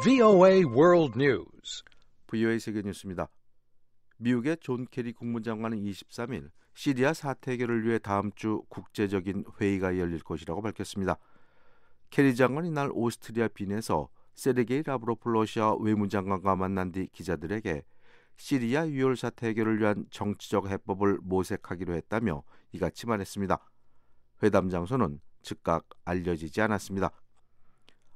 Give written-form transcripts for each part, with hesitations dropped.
VOA World News. VOA 세계 뉴스입니다. 미국의 존 케리 국무장관은 23일 시리아 사태 해결을 위해 다음 주 국제적인 회의가 열릴 것이라고 밝혔습니다. 케리 장관이 이날 오스트리아 빈에서 세르게이 라브로프 러시아 외무장관과 만난 뒤 기자들에게 시리아 유혈 사태 해결을 위한 정치적 해법을 모색하기로 했다며 이같이 말했습니다. 회담 장소는 즉각 알려지지 않았습니다.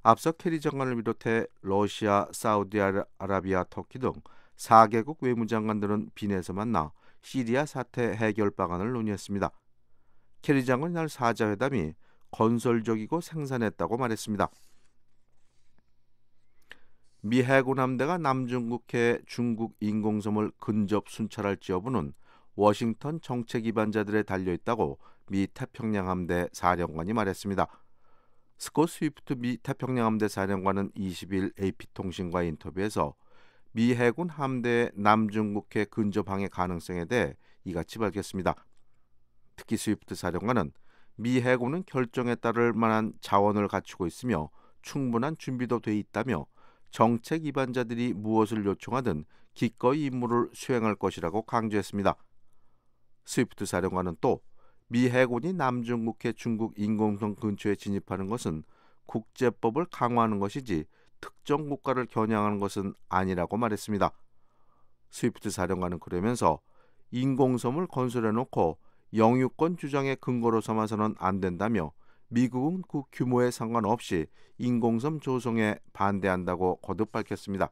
앞서 케리 장관을 비롯해 러시아, 사우디아라비아, 터키 등 4개국 외무장관들은 빈에서 만나 시리아 사태 해결 방안을 논의했습니다. 케리 장관이 이날 사자회담이 건설적이고 생산했다고 말했습니다. 미 해군 함대가 남중국해 중국 인공섬을 근접 순찰할지 여부는 워싱턴 정책 위반자들에 달려있다고 미 태평양 함대 사령관이 말했습니다. 스콧 스위프트 미 태평양 함대 사령관은 20일 AP통신과의 인터뷰에서 미 해군 함대의 남중국해 근접 항해 가능성에 대해 이같이 밝혔습니다. 특히 스위프트 사령관은 미 해군은 결정에 따를 만한 자원을 갖추고 있으며 충분한 준비도 돼 있다며 정책 위반자들이 무엇을 요청하든 기꺼이 임무를 수행할 것이라고 강조했습니다. 스위프트 사령관은 또 미 해군이 남중국해 중국 인공섬 근처에 진입하는 것은 국제법을 강화하는 것이지 특정 국가를 겨냥하는 것은 아니라고 말했습니다. 스위프트 사령관은 그러면서 인공섬을 건설해놓고 영유권 주장의 근거로 삼아서는 안 된다며 미국은 그 규모에 상관없이 인공섬 조성에 반대한다고 거듭 밝혔습니다.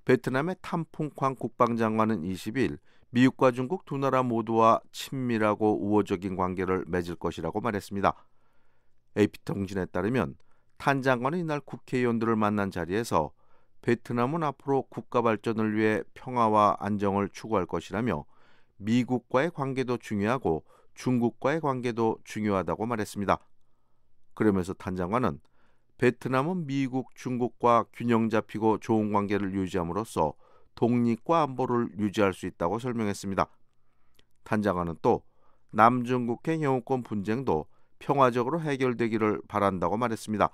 베트남의 탐풍쾅 국방장관은 20일 미국과 중국 두 나라 모두와 친밀하고 우호적인 관계를 맺을 것이라고 말했습니다. AP통신에 따르면 탄 장관은 이날 국회의원들을 만난 자리에서 베트남은 앞으로 국가 발전을 위해 평화와 안정을 추구할 것이라며 미국과의 관계도 중요하고 중국과의 관계도 중요하다고 말했습니다. 그러면서 탄 장관은 베트남은 미국, 중국과 균형 잡히고 좋은 관계를 유지함으로써 독립과 안보를 유지할 수 있다고 설명했습니다. 탄 장관은 또 남중국해 영유권 분쟁도 평화적으로 해결되기를 바란다고 말했습니다.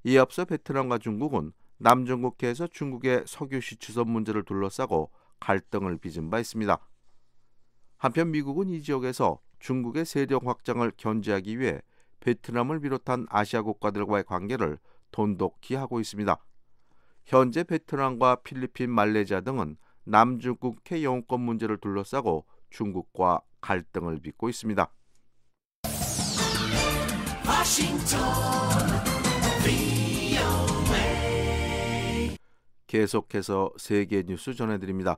이에 앞서 베트남과 중국은 남중국해에서 중국의 석유 시추선 문제를 둘러싸고 갈등을 빚은 바 있습니다. 한편 미국은 이 지역에서 중국의 세력 확장을 견제하기 위해 베트남을 비롯한 아시아 국가들과의 관계를 돈독히 하고 있습니다. 현재 베트남과 필리핀, 말레이시아 등은 남중국해 영유권 문제를 둘러싸고 중국과 갈등을 빚고 있습니다. 계속해서 세계 뉴스 전해드립니다.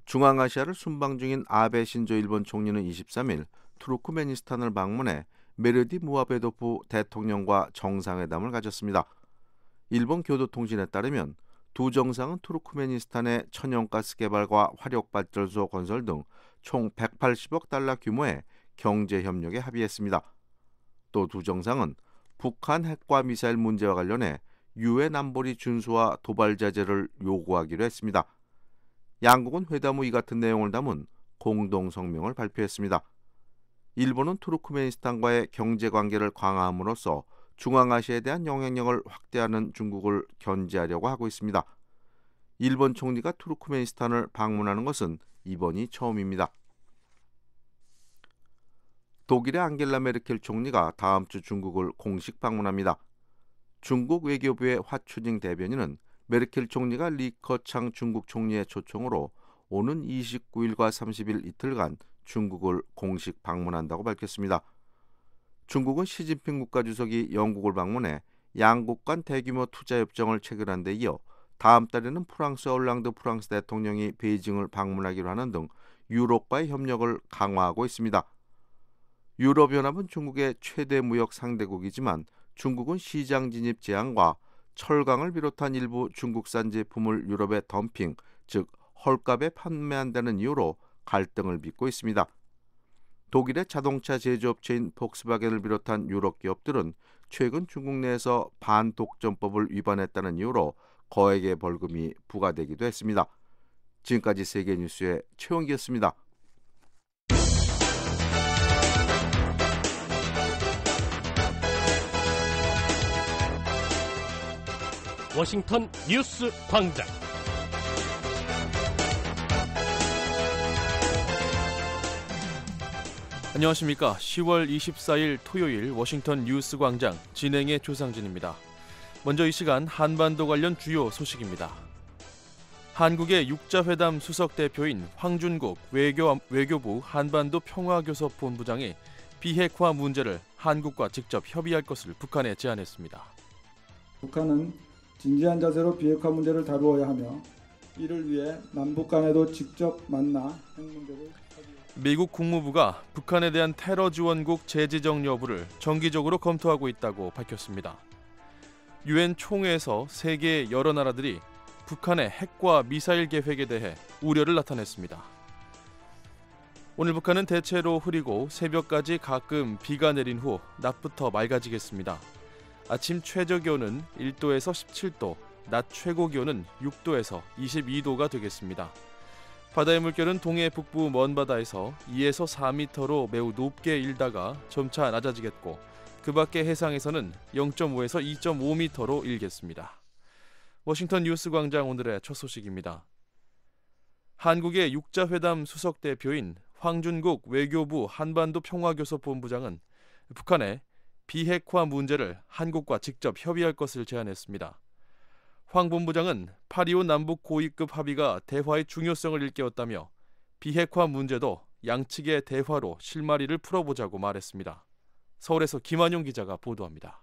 중앙아시아를 순방 중인 아베 신조 일본 총리는 23일 투르크메니스탄을 방문해 메르디 무하베도프 대통령과 정상회담을 가졌습니다. 일본 교도통신에 따르면 두 정상은 투르크메니스탄의 천연가스 개발과 화력발전소 건설 등 총 180억 달러 규모의 경제협력에 합의했습니다. 또 두 정상은 북한 핵과 미사일 문제와 관련해 유엔 안보리 준수와 도발 자제를 요구하기로 했습니다. 양국은 회담 후 이 같은 내용을 담은 공동 성명을 발표했습니다. 일본은 투르크메니스탄과의 경제관계를 강화함으로써 중앙아시아에 대한 영향력을 확대하는 중국을 견제하려고 하고 있습니다. 일본 총리가 투르크메니스탄을 방문하는 것은 이번이 처음입니다. 독일의 앙겔라 메르켈 총리가 다음 주 중국을 공식 방문합니다. 중국 외교부의 화추징 대변인은 메르켈 총리가 리커창 중국 총리의 초청으로 오는 29일과 30일 이틀간 중국을 공식 방문한다고 밝혔습니다. 중국은 시진핑 국가주석이 영국을 방문해 양국 간 대규모 투자협정을 체결한 데 이어 다음 달에는 프랑스 올랑드 프랑스 대통령이 베이징을 방문하기로 하는 등 유럽과의 협력을 강화하고 있습니다. 유럽연합은 중국의 최대 무역 상대국이지만 중국은 시장 진입 제한과 철강을 비롯한 일부 중국산 제품을 유럽에 덤핑, 즉 헐값에 판매한다는 이유로 갈등을 빚고 있습니다. 독일의 자동차 제조업체인 폭스바겐을 비롯한 유럽 기업들은 최근 중국 내에서 반독점법을 위반했다는 이유로 거액의 벌금이 부과되기도 했습니다. 지금까지 세계뉴스의 최원기였습니다. 워싱턴 뉴스 광장. 안녕하십니까. 10월 24일 토요일 워싱턴 뉴스 광장 진행의 조상진입니다. 먼저 이 시간 한반도 관련 주요 소식입니다. 한국의 육자회담 수석대표인 황준국 외교부 한반도 평화교섭본부장이 비핵화 문제를 한국과 직접 협의할 것을 북한에 제안했습니다. 북한은 진지한 자세로 비핵화 문제를 다루어야 하며 이를 위해 남북 간에도 직접 만나 핵 문제를 미국 국무부가 북한에 대한 테러 지원국 재지정 여부를 정기적으로 검토하고 있다고 밝혔습니다. 유엔 총회에서 세계 여러 나라들이 북한의 핵과 미사일 계획에 대해 우려를 나타냈습니다. 오늘 북한은 대체로 흐리고 새벽까지 가끔 비가 내린 후 낮부터 맑아지겠습니다. 아침 최저 기온은 1도에서 17도, 낮 최고 기온은 6도에서 22도가 되겠습니다. 바다의 물결은 동해 북부 먼바다에서 2에서 4m로 매우 높게 일다가 점차 낮아지겠고 그 밖의 해상에서는 0.5에서 2.5m로 일겠습니다. 워싱턴 뉴스 광장 오늘의 첫 소식입니다. 한국의 육자회담 수석대표인 황준국 외교부 한반도 평화교섭본부장은 북한의 비핵화 문제를 한국과 직접 협의할 것을 제안했습니다. 황 본부장은 8.25 남북 고위급 합의가 대화의 중요성을 일깨웠다며 비핵화 문제도 양측의 대화로 실마리를 풀어보자고 말했습니다. 서울에서 김한용 기자가 보도합니다.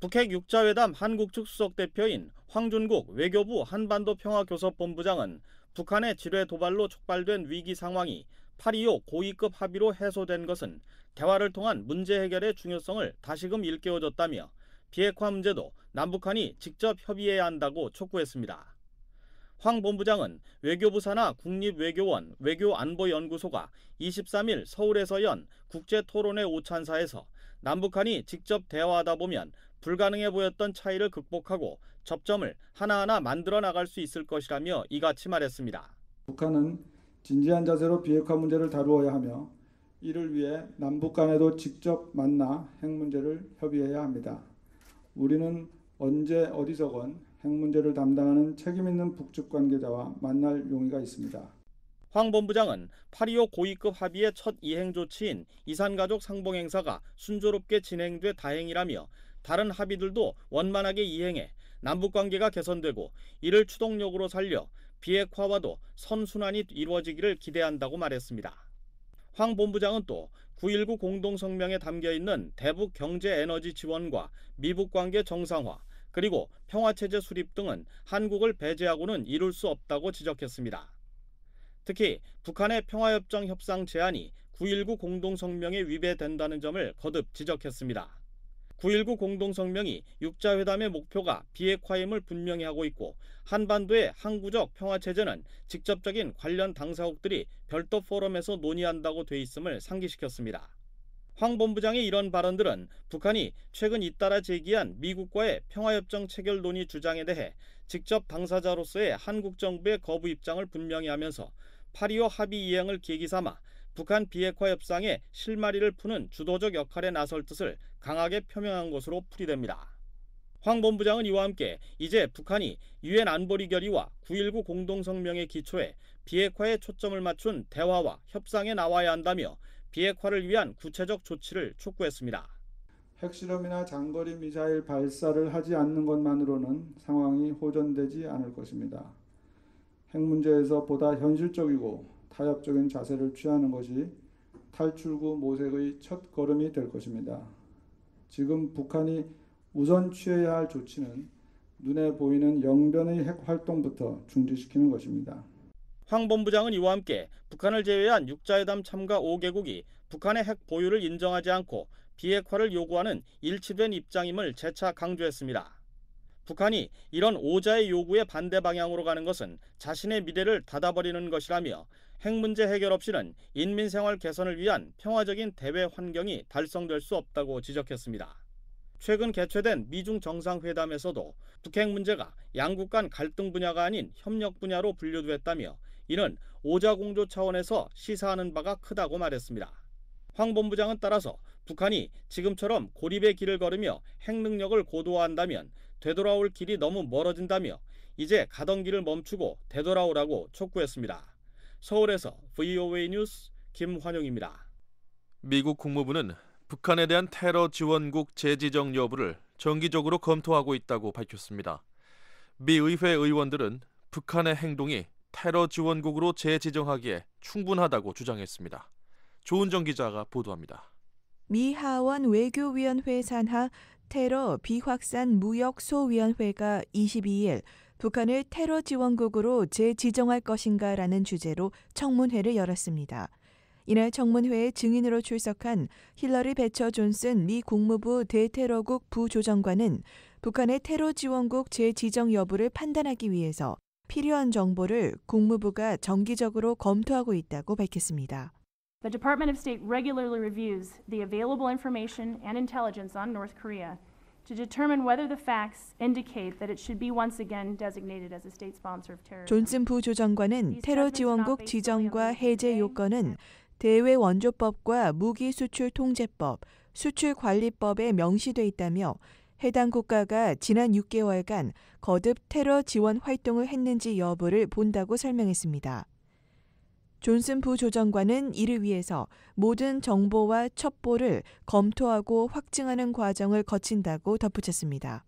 북핵 육자회담 한국 측 수석대표인 황준국 외교부 한반도 평화교섭본부장은 북한의 지뢰 도발로 촉발된 위기 상황이 8.25 고위급 합의로 해소된 것은 대화를 통한 문제 해결의 중요성을 다시금 일깨워줬다며 비핵화 문제도 남북한이 직접 협의해야 한다고 촉구했습니다. 황 본부장은 외교부 산하 국립외교원 외교안보연구소가 23일 서울에서 연 국제토론회 오찬사에서 남북한이 직접 대화하다 보면 불가능해 보였던 차이를 극복하고 접점을 하나하나 만들어 나갈 수 있을 것이라며 이같이 말했습니다. 북한은 진지한 자세로 비핵화 문제를 다루어야 하며 이를 위해 남북 간에도 직접 만나 핵 문제를 협의해야 합니다. 우리는 언제 어디서건 핵 문제를 담당하는 책임 있는 북측 관계자와 만날 용의가 있습니다. 황 본부장은 8.25 고위급 합의의 첫 이행 조치인 이산가족 상봉 행사가 순조롭게 진행돼 다행이라며 다른 합의들도 원만하게 이행해 남북관계가 개선되고 이를 추동력으로 살려 비핵화와도 선순환이 이루어지기를 기대한다고 말했습니다. 황 본부장은 또 9.19 공동성명에 담겨있는 대북 경제 에너지 지원과 미북 관계 정상화 그리고 평화체제 수립 등은 한국을 배제하고는 이룰 수 없다고 지적했습니다. 특히 북한의 평화협정 협상 제안이 9.19 공동성명에 위배된다는 점을 거듭 지적했습니다. 9.19 공동성명이 육자회담의 목표가 비핵화임을 분명히 하고 있고 한반도의 항구적 평화체제는 직접적인 관련 당사국들이 별도 포럼에서 논의한다고 돼 있음을 상기시켰습니다. 황 본부장의 이런 발언들은 북한이 최근 잇따라 제기한 미국과의 평화협정 체결 논의 주장에 대해 직접 당사자로서의 한국 정부의 거부 입장을 분명히 하면서 8.25 합의 이행을 계기 삼아 북한 비핵화 협상에 실마리를 푸는 주도적 역할에 나설 뜻을 강하게 표명한 것으로 풀이됩니다. 황 본부장은 이와 함께 이제 북한이 유엔 안보리 결의와 9.19 공동성명의 기초에 비핵화에 초점을 맞춘 대화와 협상에 나와야 한다며 비핵화를 위한 구체적 조치를 촉구했습니다. 핵실험이나 장거리 미사일 발사를 하지 않는 것만으로는 상황이 호전되지 않을 것입니다. 핵 문제에서 보다 현실적이고 타협적인 자세를 취하는 것이 탈출구 모색의 첫 걸음이 될 것입니다. 지금 북한이 우선 취해야 할 조치는 눈에 보이는 영변의 핵 활동부터 중지시키는 것입니다. 황 본부장은 이와 함께 북한을 제외한 육자회담 참가 5개국이 북한의 핵 보유를 인정하지 않고 비핵화를 요구하는 일치된 입장임을 재차 강조했습니다. 북한이 이런 5자의 요구에 반대 방향으로 가는 것은 자신의 미래를 닫아버리는 것이라며 핵 문제 해결 없이는 인민생활 개선을 위한 평화적인 대외 환경이 달성될 수 없다고 지적했습니다. 최근 개최된 미중 정상회담에서도 북핵 문제가 양국 간 갈등 분야가 아닌 협력 분야로 분류됐다며 이는 오자공조 차원에서 시사하는 바가 크다고 말했습니다. 황 본부장은 따라서 북한이 지금처럼 고립의 길을 걸으며 핵 능력을 고도화한다면 되돌아올 길이 너무 멀어진다며 이제 가던 길을 멈추고 되돌아오라고 촉구했습니다. 서울에서 VOA 뉴스 김환용입니다. 미국 국무부는 북한에 대한 테러 지원국 재지정 여부를 정기적으로 검토하고 있다고 밝혔습니다. 미 의회 의원들은 북한의 행동이 테러 지원국으로 재지정하기에 충분하다고 주장했습니다. 조은정 기자가 보도합니다. 미 하원 외교위원회 산하 테러 비확산 무역 소위원회가 22일 북한을 테러 지원국으로 재지정할 것인가라는 주제로 청문회를 열었습니다. 이날 청문회에 증인으로 출석한 힐러리 베처 존슨 미 국무부 대테러국 부조정관은 북한의 테러 지원국 재지정 여부를 판단하기 위해서 필요한 정보를 국무부가 정기적으로 검토하고 있다고 밝혔습니다. The Department of State regularly reviews the available information and intelligence on North Korea to determine whether the facts indicate that it should be once again designated as a state sponsor of terrorism. 존슨 부조정관은 테러 지원국 지정과 해제 요건은 대외 원조법과 무기 수출 통제법, 수출 관리법에 명시돼 있다며 해당 국가가 지난 6개월간 거듭 테러 지원 활동을 했는지 여부를 본다고 설명했습니다. 존슨 부조정관은 이를 위해서 모든 정보와 첩보를 검토하고 확증하는 과정을 거친다고 덧붙였습니다.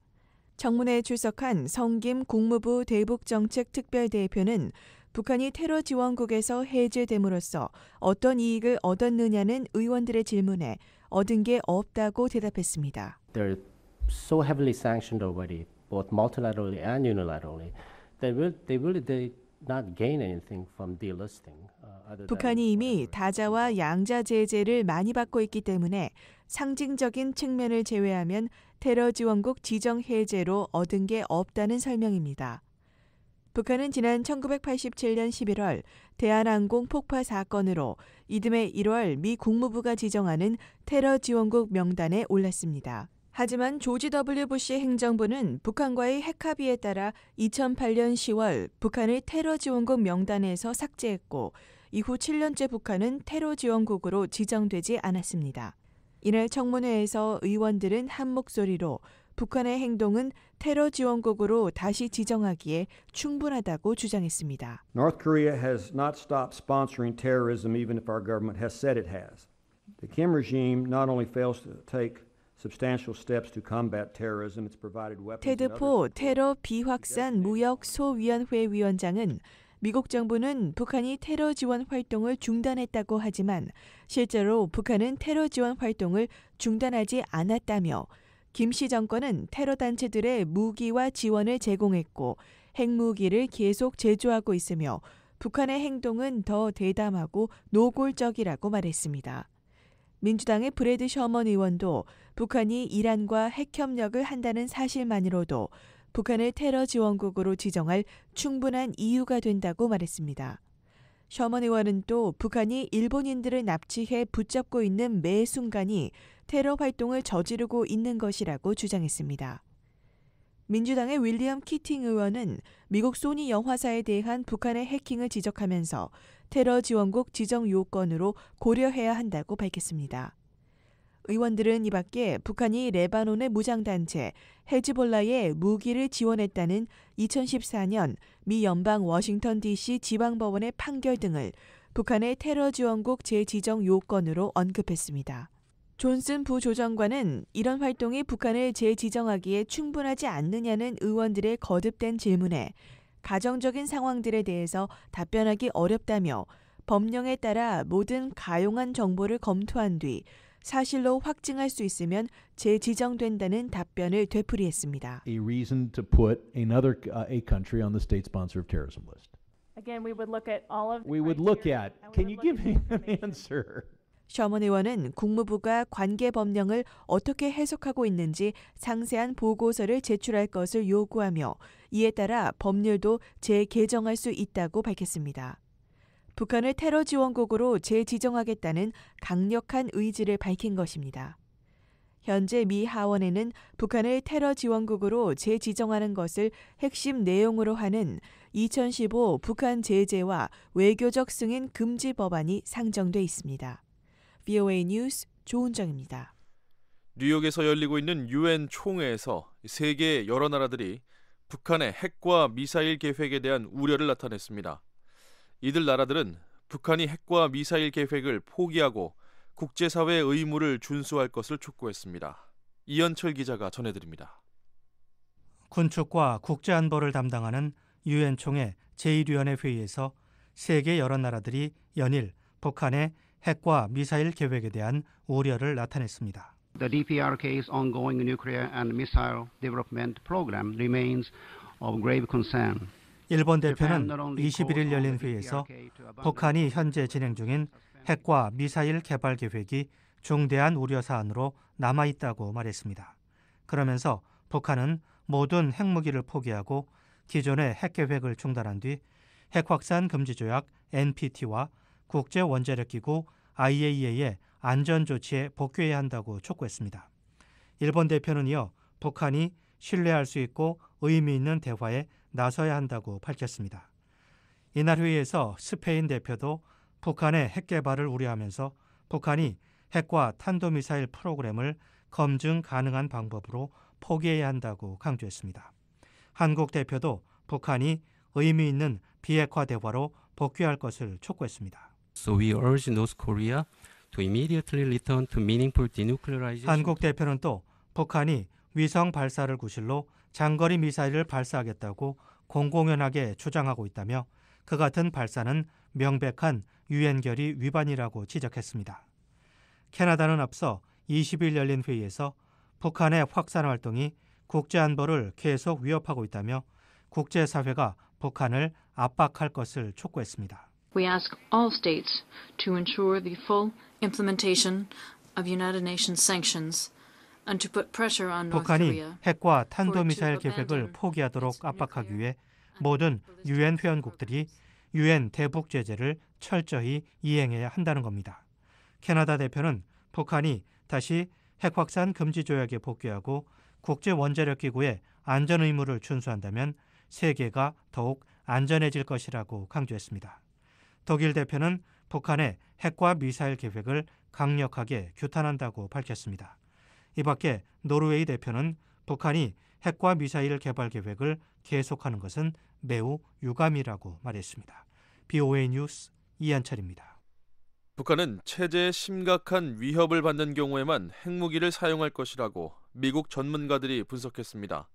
청문회에 출석한 성김 국무부 대북정책특별대표는 북한이 테러 지원국에서 해제됨으로써 어떤 이익을 얻었느냐는 의원들의 질문에 얻은 게 없다고 대답했습니다. They're so heavily sanctioned already, both multilaterally and unilaterally, that they really did not gain anything from delisting. 북한이 이미 다자와 양자 제재를 많이 받고 있기 때문에 상징적인 측면을 제외하면 테러 지원국 지정 해제로 얻은 게 없다는 설명입니다. 북한은 지난 1987년 11월 대한항공 폭파 사건으로 이듬해 1월 미 국무부가 지정하는 테러 지원국 명단에 올랐습니다. 하지만 조지 W. 부시 행정부는 북한과의 핵합의에 따라 2008년 10월 북한을 테러 지원국 명단에서 삭제했고 이후 7년째 북한은 테러 지원국으로 지정되지 않았습니다. 이날 청문회에서 의원들은 한 목소리로 북한의 행동은 테러 지원국으로 다시 지정하기에 충분하다고 주장했습니다. North Korea has not stopped sponsoring terrorism even if our government has said it has. The Kim regime not only fails to take substantial steps to combat terrorism, it's provided weapons. 테드포 테러 비확산 무역 소위원회 위원장은 미국 정부는 북한이 테러 지원 활동을 중단했다고 하지만 실제로 북한은 테러 지원 활동을 중단하지 않았다며 김씨 정권은 테러 단체들의 무기와 지원을 제공했고 핵무기를 계속 제조하고 있으며 북한의 행동은 더 대담하고 노골적이라고 말했습니다. 민주당의 브래드 셔먼 의원도 북한이 이란과 핵협력을 한다는 사실만으로도 북한을 테러 지원국으로 지정할 충분한 이유가 된다고 말했습니다. 셔먼 의원은 또 북한이 일본인들을 납치해 붙잡고 있는 매 순간이 테러 활동을 저지르고 있는 것이라고 주장했습니다. 민주당의 윌리엄 키팅 의원은 미국 소니 영화사에 대한 북한의 해킹을 지적하면서 테러 지원국 지정 요건으로 고려해야 한다고 밝혔습니다. 의원들은 이 밖에 북한이 레바논의 무장단체 헤즈볼라에 무기를 지원했다는 2014년 미 연방 워싱턴 DC 지방법원의 판결 등을 북한의 테러 지원국 재지정 요건으로 언급했습니다. 존슨 부조정관은 이런 활동이 북한을 재지정하기에 충분하지 않느냐는 의원들의 거듭된 질문에 가정적인 상황들에 대해서 답변하기 어렵다며 법령에 따라 모든 가용한 정보를 검토한 뒤 사실로 확증할 수 있으면 재지정된다는 답변을 되풀이했습니다. A reason to put another a country on the state sponsor of terrorism list. Again, we would look at all of the We would look at. Can you give me an answer? 셔먼 의원은 국무부가 관계 법령을 어떻게 해석하고 있는지 상세한 보고서를 제출할 것을 요구하며 이에 따라 법률도 재개정할 수 있다고 밝혔습니다. 북한을 테러 지원국으로 재지정하겠다는 강력한 의지를 밝힌 것입니다. 현재 미 하원에는 북한을 테러 지원국으로 재지정하는 것을 핵심 내용으로 하는 2015 북한 제재와 외교적 승인 금지 법안이 상정돼 있습니다. VOA 뉴스 조은정입니다. 뉴욕에서 열리고 있는 유엔 총회에서 세계 여러 나라들이 북한의 핵과 미사일 계획에 대한 우려를 나타냈습니다. 이들 나라들은 북한이 핵과 미사일 계획을 포기하고 국제사회의 의무를 준수할 것을 촉구했습니다. 이현철 기자가 전해드립니다. 군축과 국제안보를 담당하는 유엔 총회 제1위원회 회의에서 세계 여러 나라들이 연일 북한의 핵과 미사일 계획에 대한 우려를 나타냈습니다. The DPRK's ongoing nuclear and missile development program remains of grave concern. 일본 대표는 21일 열린 회의에서 북한이 현재 진행 중인 핵과 미사일 개발 계획이 중대한 우려 사안으로 남아있다고 말했습니다. 그러면서 북한은 모든 핵무기를 포기하고 기존의 핵 계획을 중단한 뒤 핵확산 금지 조약 NPT와 국제원자력기구 IAEA의 안전조치에 복귀해야 한다고 촉구했습니다. 일본 대표는 이어 북한이 신뢰할 수 있고 의미 있는 대화에 나서야 한다고 밝혔습니다. 이날 회의에서 스페인 대표도 북한의 핵 개발을 우려하면서 북한이 핵과 탄도미사일 프로그램을 검증 가능한 방법으로 포기해야 한다고 강조했습니다. 한국 대표도 북한이 의미 있는 비핵화 대화로 복귀할 것을 촉구했습니다. So we urge North Korea to immediately return to meaningful denuclearization. 한국 대표는 또 북한이 위성 발사를 구실로 장거리 미사일을 발사하겠다고 공공연하게 주장하고 있다며 그 같은 발사는 명백한 유엔 결의 위반이라고 지적했습니다. 캐나다는 앞서 20일 열린 회의에서 북한의 확산 활동이 국제안보를 계속 위협하고 있다며 국제사회가 북한을 압박할 것을 촉구했습니다. We ask all states to ensure the full implementation of United Nations sanctions and to put pressure on North 북한이 Korea. 핵과 탄도미사일 계획을 포기하도록 압박하기 위해 모든 유엔 회원국들이 유엔 대북 제재를 철저히 이행해야 한다는 겁니다. 캐나다 대표는 북한이 다시 핵확산 금지 조약에 복귀하고 국제원자력기구의 안전 의무를 준수한다면 세계가 더욱 안전해질 것이라고 강조했습니다. 독일 대표는 북한의 핵과 미사일 계획을 강력하게 규탄한다고 밝혔습니다. 이 밖에 노르웨이 대표는 북한이 핵과 미사일 개발 계획을 계속하는 것은 매우 유감이라고 말했습니다. BOA 뉴스 이한철입니다. 북한은 체제에 심각한 위협을 받는 경우에만 핵무기를 사용할 것이라고 미국 전문가들이 분석했습니다.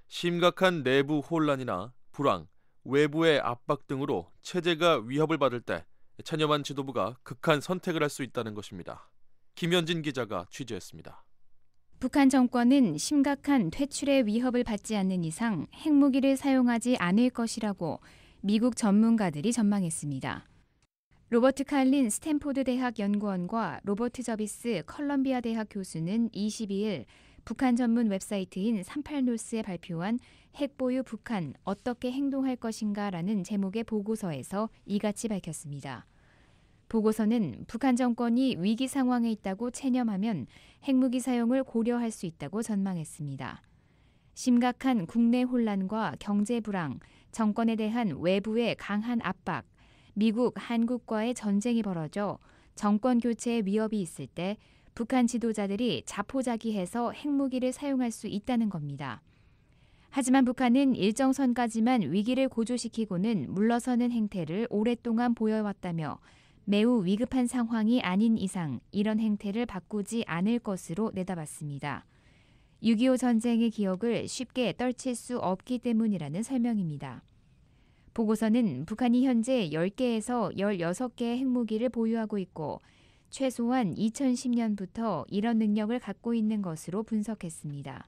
심각한 내부 혼란이나 불황, 외부의 압박 등으로 체제가 위협을 받을 때 찬여만 지도부가 극한 선택을 할 수 있다는 것입니다. 김현진 기자가 취재했습니다. 북한 정권은 심각한 퇴출의 위협을 받지 않는 이상 핵무기를 사용하지 않을 것이라고 미국 전문가들이 전망했습니다. 로버트 칼린 스탠포드 대학 연구원과 로버트 저비스 컬럼비아 대학 교수는 22일 북한 전문 웹사이트인 38노스에 발표한 핵보유 북한 어떻게 행동할 것인가라는 제목의 보고서에서 이같이 밝혔습니다. 보고서는 북한 정권이 위기 상황에 있다고 체념하면 핵무기 사용을 고려할 수 있다고 전망했습니다. 심각한 국내 혼란과 경제 불황, 정권에 대한 외부의 강한 압박, 미국, 한국과의 전쟁이 벌어져 정권 교체의 위협이 있을 때 북한 지도자들이 자포자기해서 핵무기를 사용할 수 있다는 겁니다. 하지만 북한은 일정 선까지만 위기를 고조시키고는 물러서는 행태를 오랫동안 보여왔다며 매우 위급한 상황이 아닌 이상 이런 행태를 바꾸지 않을 것으로 내다봤습니다. 6.25 전쟁의 기억을 쉽게 떨칠 수 없기 때문이라는 설명입니다. 보고서는 북한이 현재 10개에서 16개의 핵무기를 보유하고 있고 최소한 2010년부터 이런 능력을 갖고 있는 것으로 분석했습니다.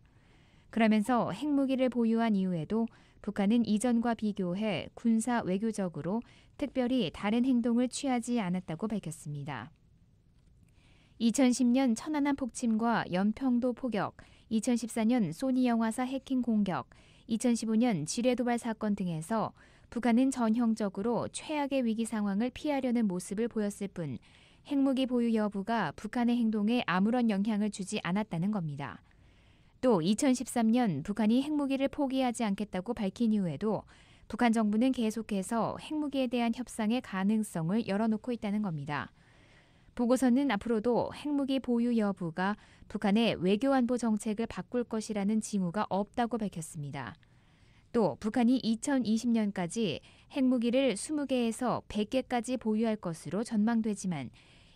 그러면서 핵무기를 보유한 이후에도 북한은 이전과 비교해 군사 외교적으로 특별히 다른 행동을 취하지 않았다고 밝혔습니다. 2010년 천안함 폭침과 연평도 포격, 2014년 소니 영화사 해킹 공격, 2015년 지뢰 도발 사건 등에서 북한은 전형적으로 최악의 위기 상황을 피하려는 모습을 보였을 뿐 핵무기 보유 여부가 북한의 행동에 아무런 영향을 주지 않았다는 겁니다. 또 2013년 북한이 핵무기를 포기하지 않겠다고 밝힌 이후에도 북한 정부는 계속해서 핵무기에 대한 협상의 가능성을 열어놓고 있다는 겁니다. 보고서는 앞으로도 핵무기 보유 여부가 북한의 외교안보 정책을 바꿀 것이라는 징후가 없다고 밝혔습니다. 또 북한이 2020년까지 핵무기를 20개에서 100개까지 보유할 것으로 전망되지만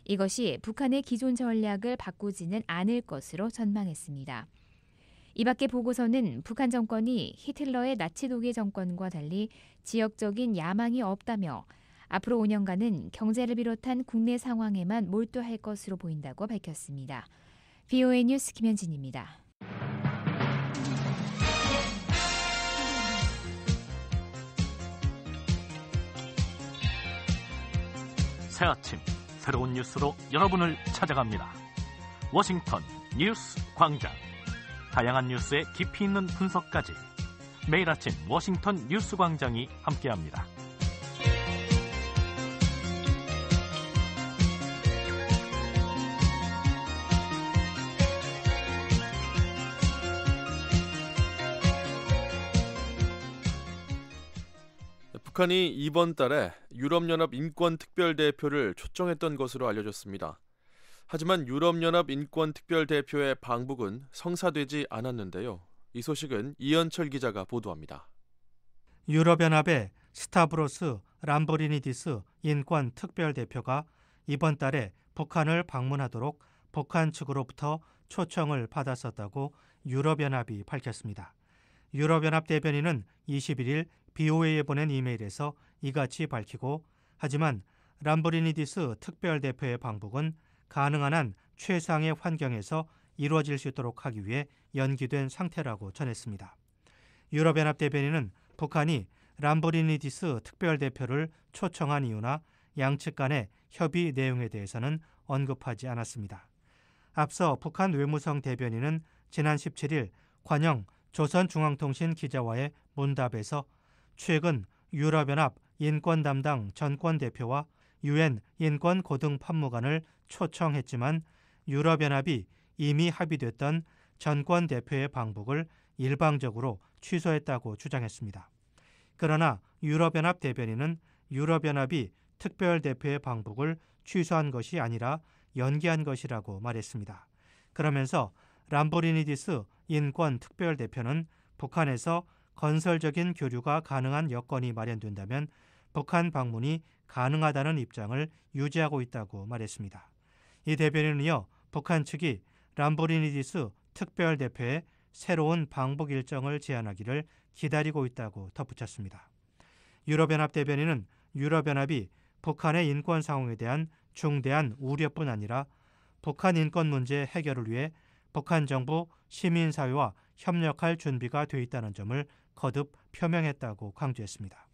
이것이 북한의 기존 전략을 바꾸지는 않을 것으로 전망했습니다. 이 밖에 보고서는 북한 정권이 히틀러의 나치 독일 정권과 달리 지역적인 야망이 없다며 앞으로 5년간은 경제를 비롯한 국내 상황에만 몰두할 것으로 보인다고 밝혔습니다. VOA 뉴스 김현진입니다. 새 아침 새로운 뉴스로 여러분을 찾아갑니다. 워싱턴 뉴스 광장. 다양한 뉴스의 깊이 있는 분석까지 매일 아침 워싱턴 뉴스 광장이 함께합니다. 북한이 이번 달에 유럽연합 인권특별대표를 초청했던 것으로 알려졌습니다. 하지만 유럽연합 인권특별대표의 방북은 성사되지 않았는데요. 이 소식은 이현철 기자가 보도합니다. 유럽연합의 스타브로스 람브리니디스 인권특별대표가 이번 달에 북한을 방문하도록 북한 측으로부터 초청을 받았었다고 유럽연합이 밝혔습니다. 유럽연합 대변인은 21일 BOA에 보낸 이메일에서 이같이 밝히고, 하지만 람브리니디스 특별대표의 방북은 가능한 한 최상의 환경에서 이루어질 수 있도록 하기 위해 연기된 상태라고 전했습니다. 유럽연합 대변인은 북한이 람브리니디스 특별대표를 초청한 이유나 양측 간의 협의 내용에 대해서는 언급하지 않았습니다. 앞서 북한 외무성 대변인은 지난 17일 관영 조선중앙통신 기자와의 문답에서 최근 유럽연합 인권담당 전권대표와 UN 인권고등판무관을 초청했지만 유럽연합이 이미 합의됐던 전권대표의 방북을 일방적으로 취소했다고 주장했습니다. 그러나 유럽연합 대변인은 유럽연합이 특별대표의 방북을 취소한 것이 아니라 연기한 것이라고 말했습니다. 그러면서 람브리니디스 인권특별대표는 북한에서 건설적인 교류가 가능한 여건이 마련된다면 북한 방문이 가능하다는 입장을 유지하고 있다고 말했습니다. 이 대변인은 이어 북한 측이 람브리니디스 특별대표의 새로운 방북 일정을 제안하기를 기다리고 있다고 덧붙였습니다. 유럽연합 대변인은 유럽연합이 북한의 인권 상황에 대한 중대한 우려뿐 아니라 북한 인권 문제 해결을 위해 북한 정부 시민사회와 협력할 준비가 돼 있다는 점을 거듭 표명했다고 강조했습니다.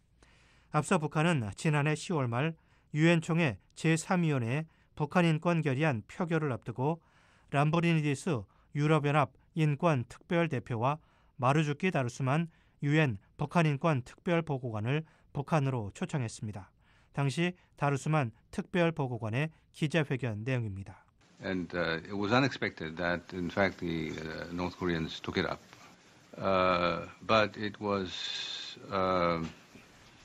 앞서 북한은 지난해 10월 말 유엔 총회 제3위원회에 북한 인권 결의안 표결을 앞두고 람브리니디스 유럽연합 인권특별대표와 마르주키 다르수만 유엔 북한 인권 특별보고관을 북한으로 초청했습니다. 당시 다르수만 특별보고관의 기자회견 내용입니다. And it was unexpected that, in fact, the North Koreans took it up. But it was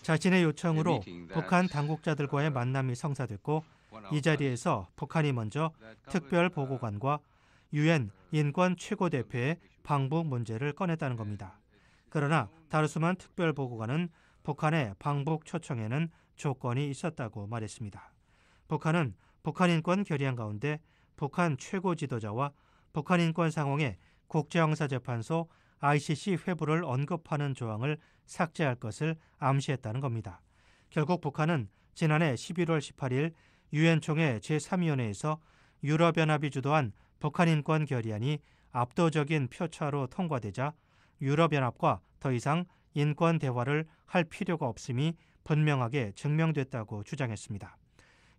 자신의 요청으로 북한 당국자들과의 만남이 성사됐고 이 자리에서 북한이 먼저 특별보고관과 유엔 인권 최고대표의 방북 문제를 꺼냈다는 겁니다. 그러나 다르수만 특별보고관은 북한의 방북 초청에는 조건이 있었다고 말했습니다. 북한은 북한 인권 결의안 가운데 북한 최고 지도자와 북한 인권 상황에 국제형사재판소 ICC 회부를 언급하는 조항을 삭제할 것을 암시했다는 겁니다. 결국 북한은 지난해 11월 18일 유엔 총회 제3위원회에서 유럽연합이 주도한 북한 인권 결의안이 압도적인 표차로 통과되자 유럽연합과 더 이상 인권 대화를 할 필요가 없음이 분명하게 증명됐다고 주장했습니다.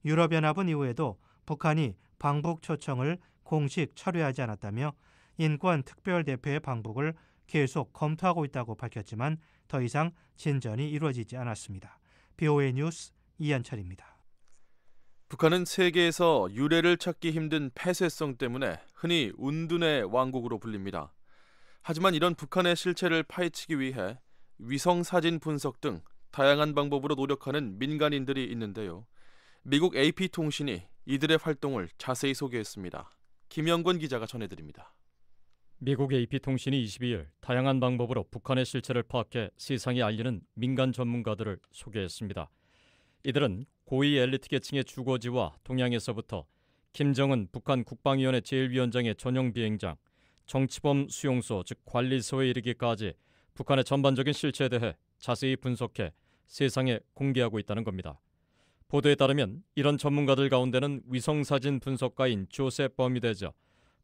유럽연합은 이후에도 북한이 방북 초청을 공식 철회하지 않았다며 인권특별대표의 방북을 계속 검토하고 있다고 밝혔지만 더 이상 진전이 이루어지지 않았습니다. BOA 뉴스 이현철입니다. 북한은 세계에서 유례를 찾기 힘든 폐쇄성 때문에 흔히 운둔의 왕국으로 불립니다. 하지만 이런 북한의 실체를 파헤치기 위해 위성사진 분석 등 다양한 방법으로 노력하는 민간인들이 있는데요. 미국 AP통신이 이들의 활동을 자세히 소개했습니다. 김영권 기자가 전해드립니다. 미국 AP통신이 22일 다양한 방법으로 북한의 실체를 파악해 세상에 알리는 민간 전문가들을 소개했습니다. 이들은 고위 엘리트 계층의 주거지와 동양에서부터 김정은 북한 국방위원회 제1위원장의 전용 비행장, 정치범 수용소 즉 관리소에 이르기까지 북한의 전반적인 실체에 대해 자세히 분석해 세상에 공개하고 있다는 겁니다. 보도에 따르면 이런 전문가들 가운데는 위성사진 분석가인 조셉 버미데저,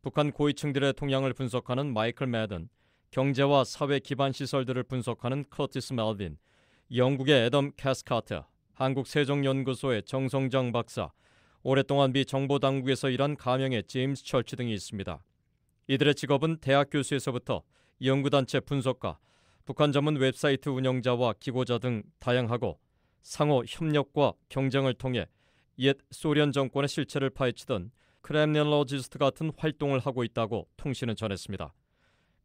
북한 고위층들의 동향을 분석하는 마이클 매든, 경제와 사회 기반 시설들을 분석하는 커티스 멜빈, 영국의 애덤 캐스카터, 한국 세종연구소의 정성장 박사, 오랫동안 미 정보당국에서 일한 가명의 제임스 철치 등이 있습니다. 이들의 직업은 대학 교수에서부터 연구단체 분석가, 북한 전문 웹사이트 운영자와 기고자 등 다양하고 상호 협력과 경쟁을 통해 옛 소련 정권의 실체를 파헤치던 크렘린로지스트 같은 활동을 하고 있다고 통신은 전했습니다.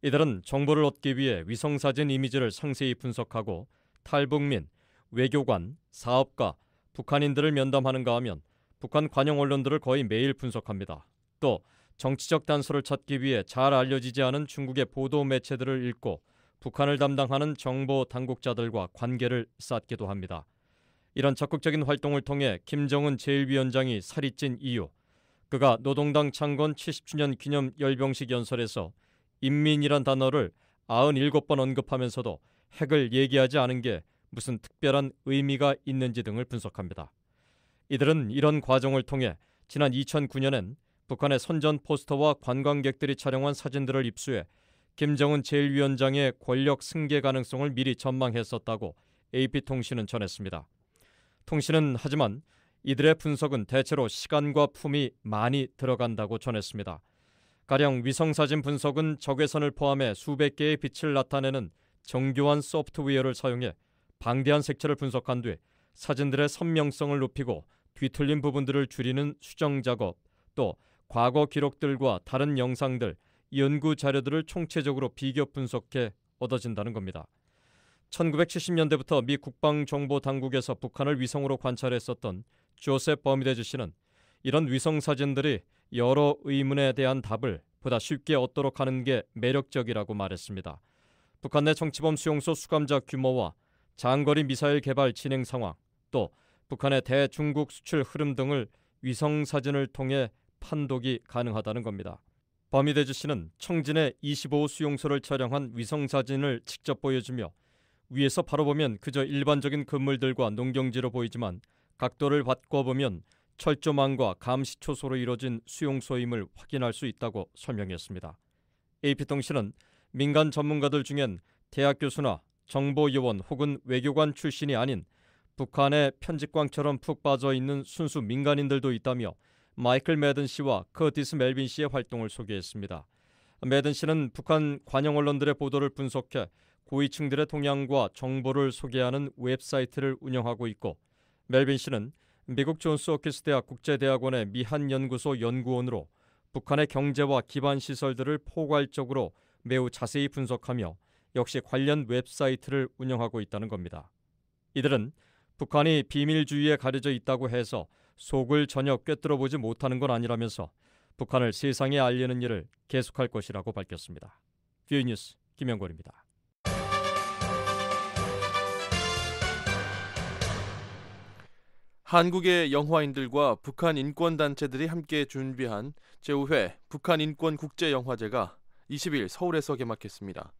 이들은 정보를 얻기 위해 위성사진 이미지를 상세히 분석하고 탈북민, 외교관, 사업가, 북한인들을 면담하는가 하면 북한 관영 언론들을 거의 매일 분석합니다. 또 정치적 단서를 찾기 위해 잘 알려지지 않은 중국의 보도 매체들을 읽고 북한을 담당하는 정보 당국자들과 관계를 쌓기도 합니다. 이런 적극적인 활동을 통해 김정은 제1위원장이 살이 찐 이유, 그가 노동당 창건 70주년 기념 열병식 연설에서 인민이란 단어를 97번 언급하면서도 핵을 얘기하지 않은 게 무슨 특별한 의미가 있는지 등을 분석합니다. 이들은 이런 과정을 통해 지난 2009년엔 북한의 선전 포스터와 관광객들이 촬영한 사진들을 입수해 김정은 제1위원장의 권력 승계 가능성을 미리 전망했었다고 AP통신은 전했습니다. 통신은 하지만 이들의 분석은 대체로 시간과 품이 많이 들어간다고 전했습니다. 가령 위성사진 분석은 적외선을 포함해 수백 개의 빛을 나타내는 정교한 소프트웨어를 사용해 방대한 색채를 분석한 뒤 사진들의 선명성을 높이고 뒤틀린 부분들을 줄이는 수정 작업, 또 과거 기록들과 다른 영상들, 연구 자료들을 총체적으로 비교 분석해 얻어진다는 겁니다. 1970년대부터 미 국방정보당국에서 북한을 위성으로 관찰했었던 조셉 버미데즈 씨는 이런 위성사진들이 여러 의문에 대한 답을 보다 쉽게 얻도록 하는 게 매력적이라고 말했습니다. 북한 내 정치범 수용소 수감자 규모와 장거리 미사일 개발 진행 상황, 또 북한의 대중국 수출 흐름 등을 위성사진을 통해 판독이 가능하다는 겁니다. 버미데즈 씨는 청진의 25호 수용소를 촬영한 위성사진을 직접 보여주며 위에서 바로 보면 그저 일반적인 건물들과 농경지로 보이지만 각도를 바꿔보면 철조망과 감시초소로 이루어진 수용소임을 확인할 수 있다고 설명했습니다. AP통신은 민간 전문가들 중엔 대학 교수나 정보요원 혹은 외교관 출신이 아닌 북한의 편집광처럼 푹 빠져있는 순수 민간인들도 있다며 마이클 매든 씨와 커티스 멜빈 씨의 활동을 소개했습니다. 매든 씨는 북한 관영 언론들의 보도를 분석해 고위층들의 동향과 정보를 소개하는 웹사이트를 운영하고 있고, 멜빈 씨는 미국 존스 홉킨스 대학 국제대학원의 미한 연구소 연구원으로 북한의 경제와 기반 시설들을 포괄적으로 매우 자세히 분석하며 역시 관련 웹사이트를 운영하고 있다는 겁니다. 이들은 북한이 비밀주의에 가려져 있다고 해서 속을 전혀 꿰뚫어보지 못하는 건 아니라면서 북한을 세상에 알리는 일을 계속할 것이라고 밝혔습니다. 뷰뉴스 김영권입니다. 한국의 영화인들과 북한 인권단체들이 함께 준비한 제5회 북한인권국제영화제가 20일 서울에서 개막했습니다.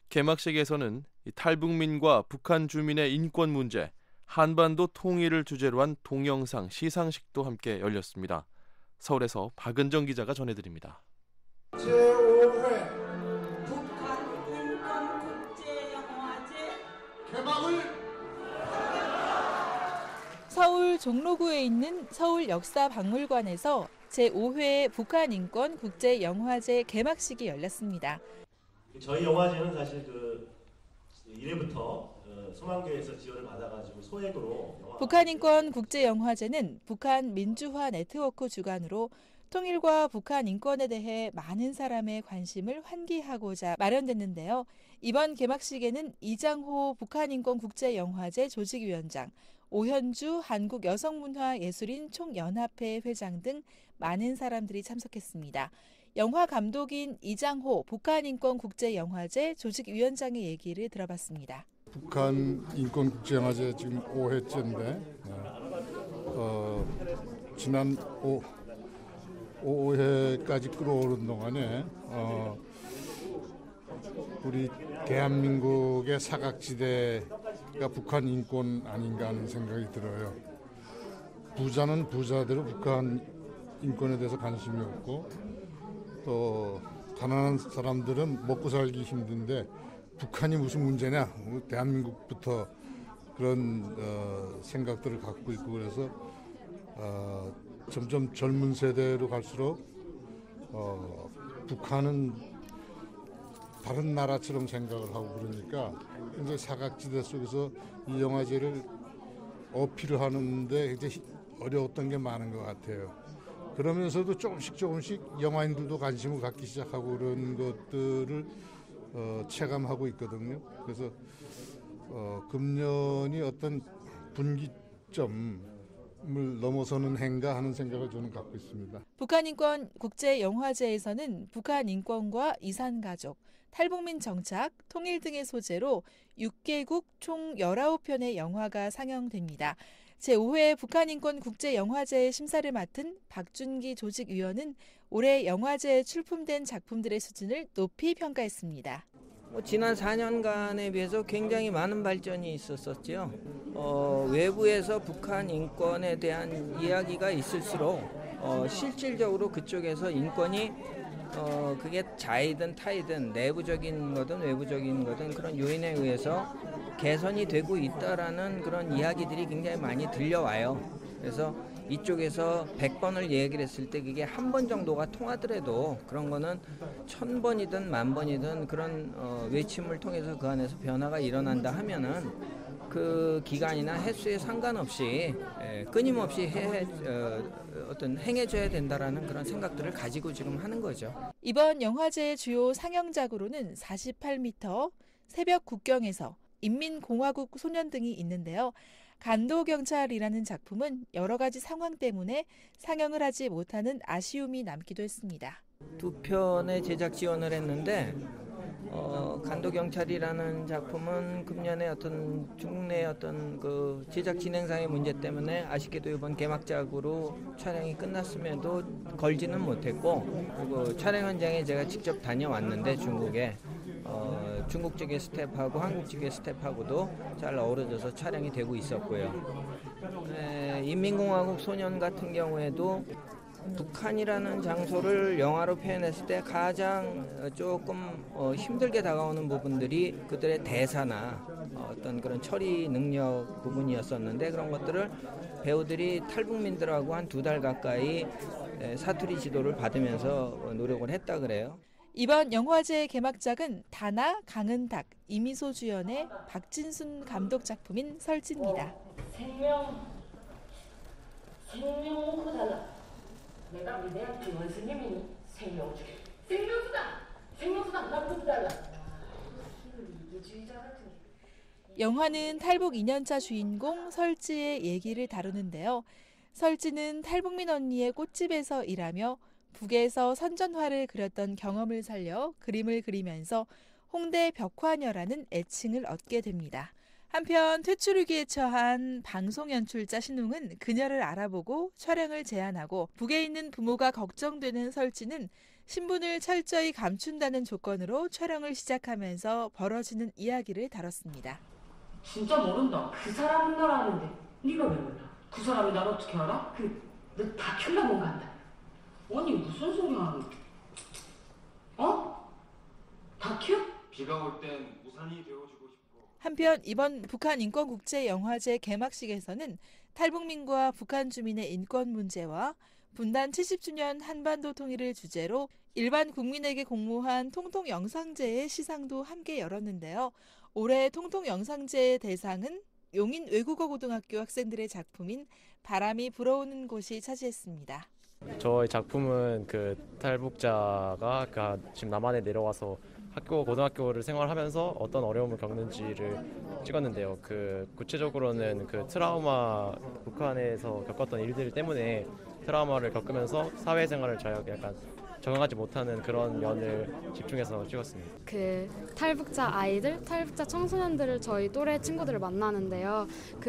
개막식에서는 탈북민과 북한 주민의 인권 문제, 한반도 통일을 주제로 한 동영상 시상식도 함께 열렸습니다. 서울에서 박은정 기자가 전해드립니다. 제5회 북한인권국제영화제 개막을 서울 종로구에 있는 서울역사박물관에서 제5회 북한인권국제영화제 개막식이 열렸습니다. 저희 영화제는 사실 1회부터 소망교에서 지원을 받아가지고 소액으로 북한인권국제영화제는 북한 민주화 네트워크 주관으로 통일과 북한 인권에 대해 많은 사람의 관심을 환기하고자 마련됐는데요. 이번 개막식에는 이장호 북한인권국제영화제 조직위원장, 오현주 한국여성문화예술인 총연합회 회장 등 많은 사람들이 참석했습니다. 영화 감독인 이장호 북한인권국제영화제 조직위원장의 얘기를 들어봤습니다. 북한 인권국제영화제 지금 5회째인데 지난 5회까지 끌어오른 동안에 우리 대한민국의 사각지대가 북한 인권 아닌가 하는 생각이 들어요. 부자는 부자대로 북한 인권에 대해서 관심이 없고 또 가난한 사람들은 먹고 살기 힘든데 북한이 무슨 문제냐? 대한민국부터 그런 생각들을 갖고 있고 그래서 점점 젊은 세대로 갈수록 북한은 다른 나라처럼 생각을 하고 그러니까 굉장히 사각지대 속에서 이 영화제를 어필을 하는데 굉장히 어려웠던 게 많은 것 같아요. 그러면서도 조금씩 영화인들도 관심을 갖기 시작하고 그런 것들을 체감하고 있거든요. 그래서 금년이 어떤 분기점을 넘어서는 해인가 하는 생각을 저는 갖고 있습니다. 북한인권국제영화제에서는 북한 인권과 이산가족, 탈북민 정착, 통일 등의 소재로 6개국 총 19편의 영화가 상영됩니다. 제5회 북한인권국제영화제의 심사를 맡은 박준기 조직위원은 올해 영화제에 출품된 작품들의 수준을 높이 평가했습니다. 지난 4년간에 비해서 굉장히 많은 발전이 있었었죠. 외부에서 북한 인권에 대한 이야기가 있을수록 실질적으로 그쪽에서 인권이 그게 자이든 타이든 내부적인 거든 외부적인 거든 그런 요인에 의해서 개선이 되고 있다라는 그런 이야기들이 굉장히 많이 들려와요. 그래서 이쪽에서 100번을 얘기를 했을 때 그게 한 번 정도가 통하더라도 그런 거는 1000번이든 10,000번이든 그런 외침을 통해서 그 안에서 변화가 일어난다 하면은 그 기간이나 횟수에 상관없이 끊임없이 어떤 행해져야 된다라는 그런 생각들을 가지고 지금 하는 거죠. 이번 영화제의 주요 상영작으로는 48m, 새벽 국경에서, 인민공화국 소년 등이 있는데요. 간도경찰이라는 작품은 여러 가지 상황 때문에 상영을 하지 못하는 아쉬움이 남기도 했습니다. 2편의 제작 지원을 했는데 간도경찰이라는 작품은 금년에 어떤 중국 내 어떤 그 제작 진행상의 문제 때문에 아쉽게도 이번 개막작으로 촬영이 끝났음에도 걸지는 못했고, 그리고 촬영 현장에 제가 직접 다녀왔는데 중국에 중국 측의 스태프하고 한국 측의 스태프하고도 잘 어우러져서 촬영이 되고 있었고요. 인민공화국 소년 같은 경우에도 북한이라는 장소를 영화로 표현했을 때 가장 조금 힘들게 다가오는 부분들이 그들의 대사나 어떤 그런 처리 능력 부분이었었는데, 그런 것들을 배우들이 탈북민들하고 한 2달 가까이 사투리 지도를 받으면서 노력을 했다 그래요. 이번 영화제 개막작은 다나, 강은탁, 이미소 주연의 박진순 감독 작품인 설지입니다. 생명 놓고 달라. 내가 위대한 원스님이니 생명 주게. 생명수당 나부터 달라. 이기주의자 같은. 영화는 탈북 2년차 주인공 설지의 얘기를 다루는데요. 설지는 탈북민 언니의 꽃집에서 일하며 북에서 선전화를 그렸던 경험을 살려 그림을 그리면서 홍대 벽화녀라는 애칭을 얻게 됩니다. 한편 퇴출 위기에 처한 방송 연출자 신웅은 그녀를 알아보고 촬영을 제안하고, 북에 있는 부모가 걱정되는 설지는 신분을 철저히 감춘다는 조건으로 촬영을 시작하면서 벌어지는 이야기를 다뤘습니다. 진짜 모른다. 그 사람은 날 아는데 네가 왜 몰라? 그 사람이 날 어떻게 알아? 너 다큐나 뭔가 한다. 아니 무슨 소리 하는? 다큐? 비가 올 땐 우산이 되어주고 싶고. 한편 이번 북한인권국제영화제 개막식에서는 탈북민과 북한 주민의 인권 문제와 분단 70주년 한반도 통일을 주제로 일반 국민에게 공모한 통통영상제의 시상도 함께 열었는데요. 올해 통통영상제의 대상은 용인 외국어고등학교 학생들의 작품인 바람이 불어오는 곳이 차지했습니다. 저희 작품은 그 탈북자가 지금 남한에 내려와서 고등학교를 생활하면서 어떤 어려움을 겪는지를 찍었는데요. 구체적으로는 트라우마, 북한에서 겪었던 일들 때문에 트라우마를 겪으면서 사회생활을 약간 적응하지 못하는 그런 면을 집중해서 찍었습니다. 탈북자 아이들, 탈북자 청소년들을 저희 또래 친구들을 만나는데요.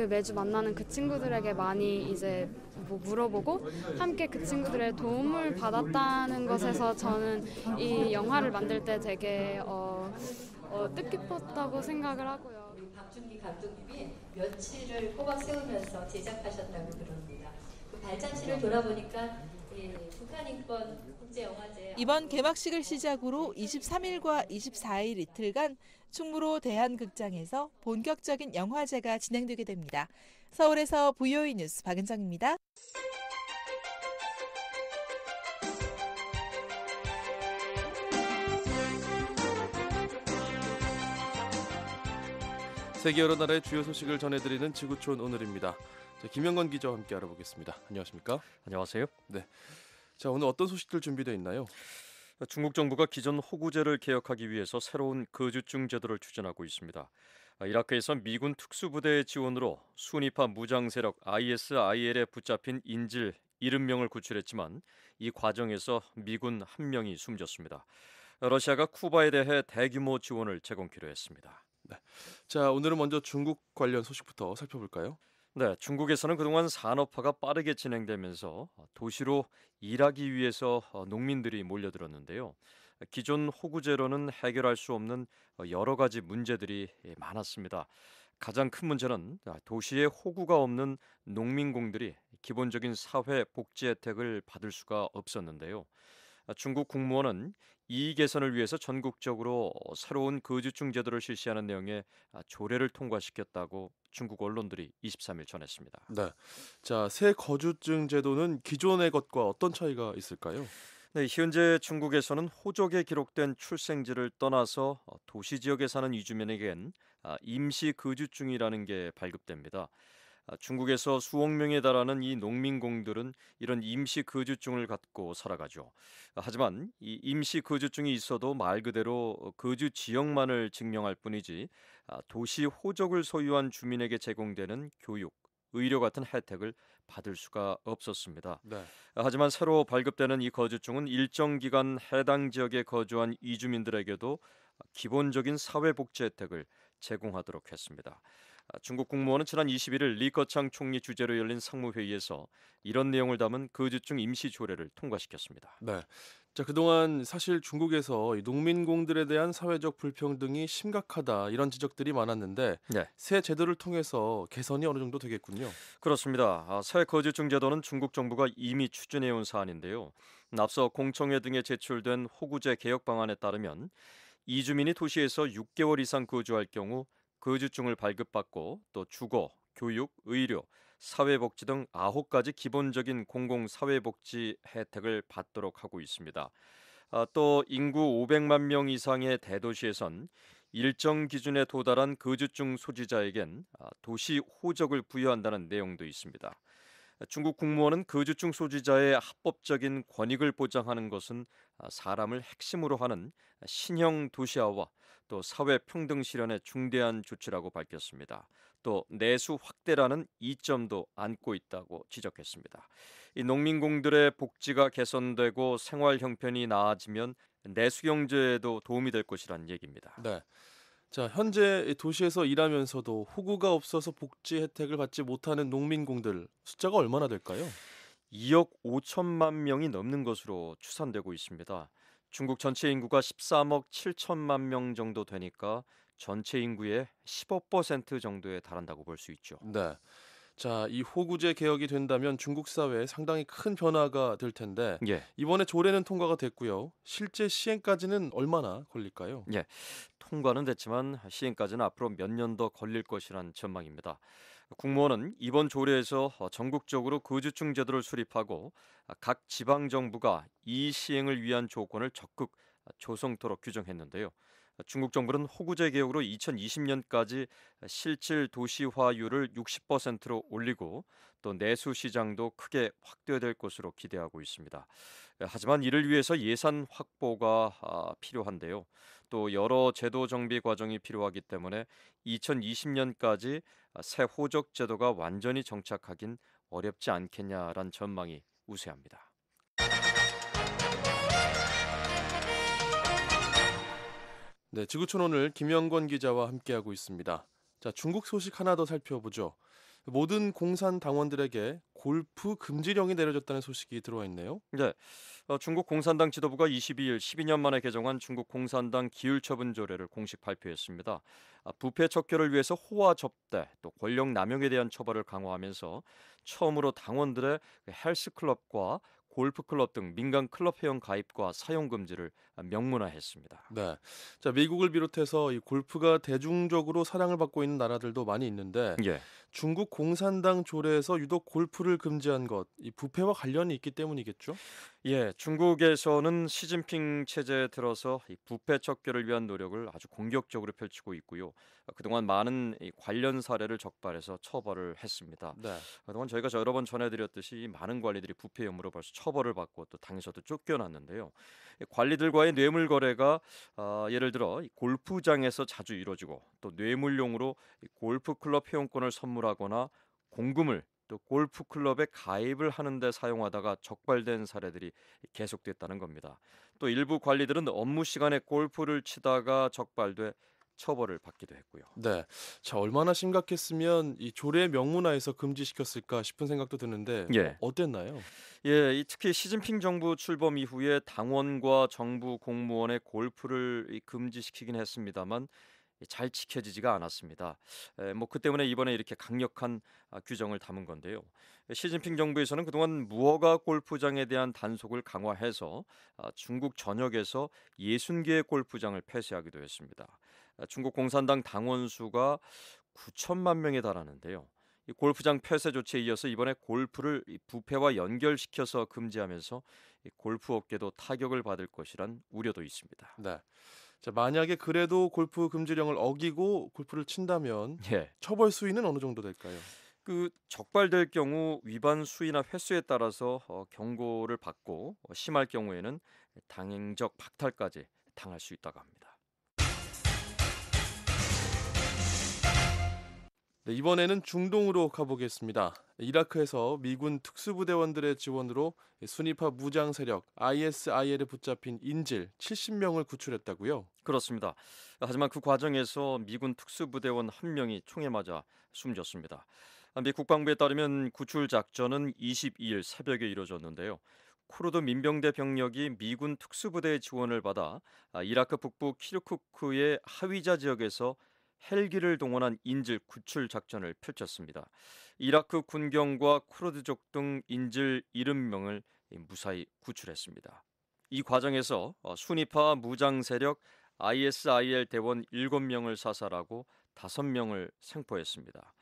매주 만나는 그 친구들에게 많이 이제 물어보고 함께 그 친구들의 도움을 받았다는 것에서 저는 이 영화를 만들 때 되게 뜻깊었다고 생각을 하고요. 우리 박준기 감독님이 며칠을 꼬박 세우면서 제작하셨다고 들었습니다. 그 발자취를 돌아보니까 북한인권 국제영화제 이번 개막식을 시작으로 23일과 24일 이틀간 충무로 대한극장에서 본격적인 영화제가 진행되게 됩니다. 서울에서 VOA 뉴스 박은정입니다. 세계 여러 나라의 주요 소식을 전해드리는 지구촌 오늘입니다. 김영건 기자와 함께 알아보겠습니다. 안녕하십니까? 안녕하세요. 네. 자, 오늘 어떤 소식들 준비되어 있나요? 중국 정부가 기존 호구제를 개혁하기 위해서 새로운 거주증 제도를 추진하고 있습니다. 이라크에서 미군 특수부대의 지원으로 순위파 무장 세력 ISIL에 붙잡힌 인질 70명을 구출했지만 이 과정에서 미군 1명이 숨졌습니다. 러시아가 쿠바에 대해 대규모 지원을 제공키로 했습니다. 네. 자, 오늘은 먼저 중국 관련 소식부터 살펴볼까요? 네, 중국에서는 그동안 산업화가 빠르게 진행되면서 도시로 일하기 위해서 농민들이 몰려들었는데요. 기존 호구제로는 해결할 수 없는 여러 가지 문제들이 많았습니다. 가장 큰 문제는 도시에 호구가 없는 농민공들이 기본적인 사회 복지 혜택을 받을 수가 없었는데요. 중국 국무원은 이익 개선을 위해서 전국적으로 새로운 거주증 제도를 실시하는 내용의 조례를 통과시켰다고 중국 언론들이 23일 전했습니다. 네. 자, 새 거주증 제도는 기존의 것과 어떤 차이가 있을까요? 네, 현재 중국에서는 호적에 기록된 출생지를 떠나서 도시 지역에 사는 이주민에겐 임시 거주증이라는 게 발급됩니다. 중국에서 수억 명에 달하는 이 농민공들은 이런 임시 거주증을 갖고 살아가죠. 하지만 이 임시 거주증이 있어도 말 그대로 거주 지역만을 증명할 뿐이지 도시 호적을 소유한 주민에게 제공되는 교육, 의료 같은 혜택을 받을 수가 없었습니다. 네. 하지만 새로 발급되는 이 거주증은 일정 기간 해당 지역에 거주한 이주민들에게도 기본적인 사회복지 혜택을 제공하도록 했습니다. 중국 국무원은 지난 21일 리커창 총리 주재로 열린 상무회의에서 이런 내용을 담은 거주증 임시 조례를 통과시켰습니다. 네. 자, 그동안 사실 중국에서 이 농민공들에 대한 사회적 불평등이 심각하다 이런 지적들이 많았는데 네. 새 제도를 통해서 개선이 어느 정도 되겠군요. 그렇습니다. 새 거주증 제도는 중국 정부가 이미 추진해온 사안인데요. 앞서 공청회 등에 제출된 호구제 개혁 방안에 따르면 이주민이 도시에서 6개월 이상 거주할 경우 거주증을 발급받고 또 주거, 교육, 의료, 사회복지 등 9가지 기본적인 공공사회복지 혜택을 받도록 하고 있습니다. 또 인구 500만 명 이상의 대도시에선 일정 기준에 도달한 거주증 소지자에겐 도시 호적을 부여한다는 내용도 있습니다. 중국 국무원은 거주증 소지자의 합법적인 권익을 보장하는 것은 사람을 핵심으로 하는 신형 도시화와 또 사회 평등 실현의 중대한 조치라고 밝혔습니다. 또 내수 확대라는 이점도 안고 있다고 지적했습니다. 이 농민공들의 복지가 개선되고 생활 형편이 나아지면 내수 경제에도 도움이 될 것이란 얘기입니다. 네. 자, 현재 도시에서 일하면서도 호구가 없어서 복지 혜택을 받지 못하는 농민공들 숫자가 얼마나 될까요? 2억 5천만 명이 넘는 것으로 추산되고 있습니다. 중국 전체 인구가 13억 7천만 명 정도 되니까 전체 인구의 15% 정도에 달한다고 볼 수 있죠. 네. 자, 이 호구제 개혁이 된다면 중국 사회에 상당히 큰 변화가 될 텐데 예. 이번에 조례는 통과가 됐고요. 실제 시행까지는 얼마나 걸릴까요? 예. 통과는 됐지만 시행까지는 앞으로 몇 년 더 걸릴 것이란 전망입니다. 국무원은 이번 조례에서 전국적으로 거주증 제도를 수립하고 각 지방 정부가 이 시행을 위한 조건을 적극 조성토록 규정했는데요. 중국 정부는 호구제 개혁으로 2020년까지 실질 도시화율을 60%로 올리고 또 내수 시장도 크게 확대될 것으로 기대하고 있습니다. 하지만 이를 위해서 예산 확보가 필요한데요. 또 여러 제도 정비 과정이 필요하기 때문에 2020년까지 새 호적 제도가 완전히 정착하긴 어렵지 않겠냐란 전망이 우세합니다. 네, 지구촌 오늘 김영권 기자와 함께하고 있습니다. 자, 중국 소식 하나 더 살펴보죠. 모든 공산 당원들에게 골프 금지령이 내려졌다는 소식이 들어와 있네요. 네, 중국 공산당 지도부가 22일 12년 만에 개정한 중국 공산당 기율처분조례를 공식 발표했습니다. 부패 척결을 위해서 호화 접대, 또 권력 남용에 대한 처벌을 강화하면서 처음으로 당원들의 헬스클럽과 골프클럽 등 민간 클럽 회원 가입과 사용 금지를 명문화했습니다. 네, 자 미국을 비롯해서 이 골프가 대중적으로 사랑을 받고 있는 나라들도 많이 있는데 예. 중국 공산당 조례에서 유독 골프를 금지한 것, 이 부패와 관련이 있기 때문이겠죠? 예, 중국에서는 시진핑 체제에 들어서 이 부패 척결을 위한 노력을 아주 공격적으로 펼치고 있고요. 그동안 많은 이 관련 사례를 적발해서 처벌을 했습니다. 네. 그동안 저희가 여러 번 전해드렸듯이 많은 관리들이 부패 혐의로 벌써 처벌을 받고 또 당에서도 쫓겨났는데요. 관리들과의 뇌물 거래가 예를 들어 이 골프장에서 자주 이루어지고 또 뇌물용으로 이 골프 클럽 회원권을 선물하거나 공금을 또 골프 클럽에 가입을 하는 데 사용하다가 적발된 사례들이 계속됐다는 겁니다. 또 일부 관리들은 업무 시간에 골프를 치다가 적발돼 처벌을 받기도 했고요. 네, 자 얼마나 심각했으면 이 조례 명문화에서 금지시켰을까 싶은 생각도 드는데 예. 어땠나요? 예, 특히 시진핑 정부 출범 이후에 당원과 정부 공무원의 골프를 금지시키긴 했습니다만 잘 지켜지지가 않았습니다. 그 때문에 이번에 이렇게 강력한 규정을 담은 건데요. 시진핑 정부에서는 그동안 무허가 골프장에 대한 단속을 강화해서 중국 전역에서 60개의 골프장을 폐쇄하기도 했습니다. 중국 공산당 당원 수가 9천만 명에 달하는데요. 이 골프장 폐쇄 조치에 이어서 이번에 골프를 부패와 연결시켜서 금지하면서 이 골프 업계도 타격을 받을 것이란 우려도 있습니다. 네. 자, 만약에 그래도 골프 금지령을 어기고 골프를 친다면 예. 처벌 수위는 어느 정도 될까요? 적발될 경우 위반 수위나 횟수에 따라서 경고를 받고 심할 경우에는 당행적 박탈까지 당할 수 있다고 합니다. 네, 이번에는 중동으로 가보겠습니다. 이라크에서 미군 특수부대원들의 지원으로 순위파 무장 세력 ISIL에 붙잡힌 인질 70명을 구출했다고요? 그렇습니다. 하지만 그 과정에서 미군 특수부대원 한 명이 총에 맞아 숨졌습니다. 미 국방부에 따르면 구출 작전은 22일 새벽에 이루어졌는데요. 쿠르드 민병대 병력이 미군 특수부대의 지원을 받아 이라크 북부 키르쿠크의 하위자 지역에서 헬기를 동원한 인질 구출 작전을 펼쳤습니다. 이라크 군경과 쿠르드족 등 인질 70명을 무사히 구출했습니다. 이 과정에서 순위파 무장 세력 ISIL 대원 7명을 사살하고 5명을 생포했습니다.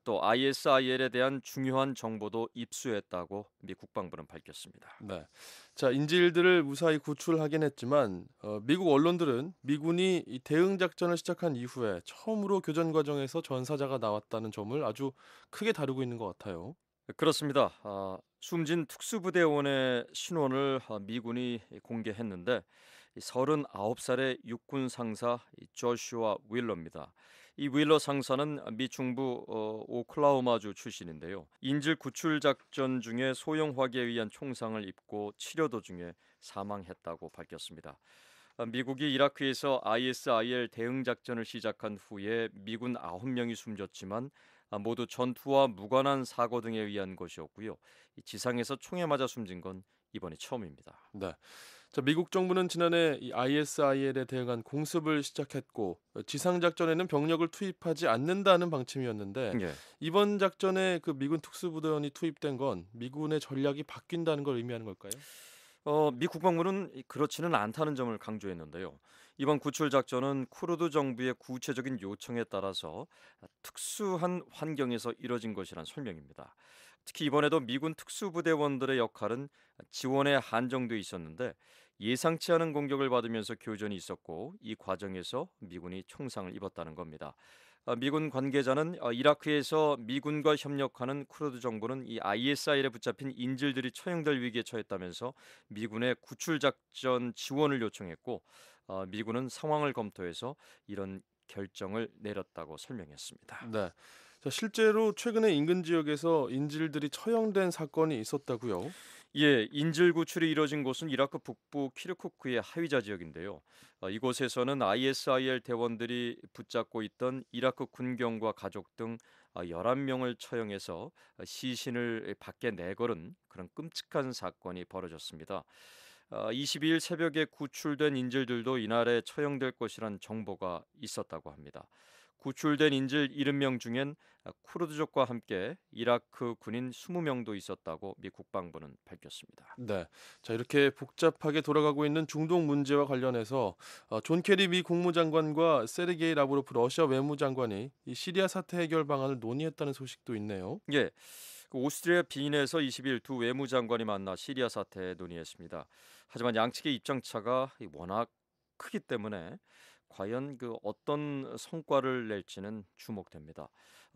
또 ISIL에 대한 중요한 정보도 입수했다고 미 국방부는 밝혔습니다. 네, 자 인질들을 무사히 구출하긴 했지만 미국 언론들은 미군이 이 대응 작전을 시작한 이후에 처음으로 교전 과정에서 전사자가 나왔다는 점을 아주 크게 다루고 있는 것 같아요. 그렇습니다. 숨진 특수부대원의 신원을 미군이 공개했는데 39살의 육군 상사 조슈아 윌러입니다. 이 윌러 상사는 미 중부 오클라호마주 출신인데요. 인질 구출 작전 중에 소형 화기에 의한 총상을 입고 치료 도중에 사망했다고 밝혔습니다. 미국이 이라크에서 ISIL 대응 작전을 시작한 후에 미군 9명이 숨졌지만 모두 전투와 무관한 사고 등에 의한 것이었고요. 지상에서 총에 맞아 숨진 건 이번이 처음입니다. 네. 자, 미국 정부는 지난해 이 ISIL에 대응한 공습을 시작했고 지상 작전에는 병력을 투입하지 않는다는 방침이었는데 예. 이번 작전에 그 미군 특수부대원이 투입된 건 미군의 전략이 바뀐다는 걸 의미하는 걸까요? 미 국방부는 그렇지는 않다는 점을 강조했는데요. 이번 구출 작전은 쿠르드 정부의 구체적인 요청에 따라서 특수한 환경에서 이뤄진 것이란 설명입니다. 특히 이번에도 미군 특수부대원들의 역할은 지원에 한정돼 있었는데 예상치 않은 공격을 받으면서 교전이 있었고 이 과정에서 미군이 총상을 입었다는 겁니다. 미군 관계자는 이라크에서 미군과 협력하는 쿠르드 정부는 이 ISIL에 붙잡힌 인질들이 처형될 위기에 처했다면서 미군의 구출 작전 지원을 요청했고 미군은 상황을 검토해서 이런 결정을 내렸다고 설명했습니다. 네. 자, 실제로 최근에 인근 지역에서 인질들이 처형된 사건이 있었다고요? 예, 인질 구출이 이뤄진 곳은 이라크 북부 키르쿠크의 하위자 지역인데요. 이곳에서는 ISIL 대원들이 붙잡고 있던 이라크 군경과 가족 등 11명을 처형해서 시신을 밖에 내걸은 그런 끔찍한 사건이 벌어졌습니다. 22일 새벽에 구출된 인질들도 이날에 처형될 것이란 정보가 있었다고 합니다. 구출된 인질 70명 중엔 쿠르드족과 함께 이라크 군인 20명도 있었다고 미 국방부는 밝혔습니다. 네, 자 이렇게 복잡하게 돌아가고 있는 중동 문제와 관련해서 존 케리 미 국무장관과 세르게이 라브로프 러시아 외무장관이 이 시리아 사태 해결 방안을 논의했다는 소식도 있네요. 예, 오스트리아 빈에서 20일 두 외무장관이 만나 시리아 사태에 논의했습니다. 하지만 양측의 입장 차가 워낙 크기 때문에 과연 어떤 성과를 낼지는 주목됩니다.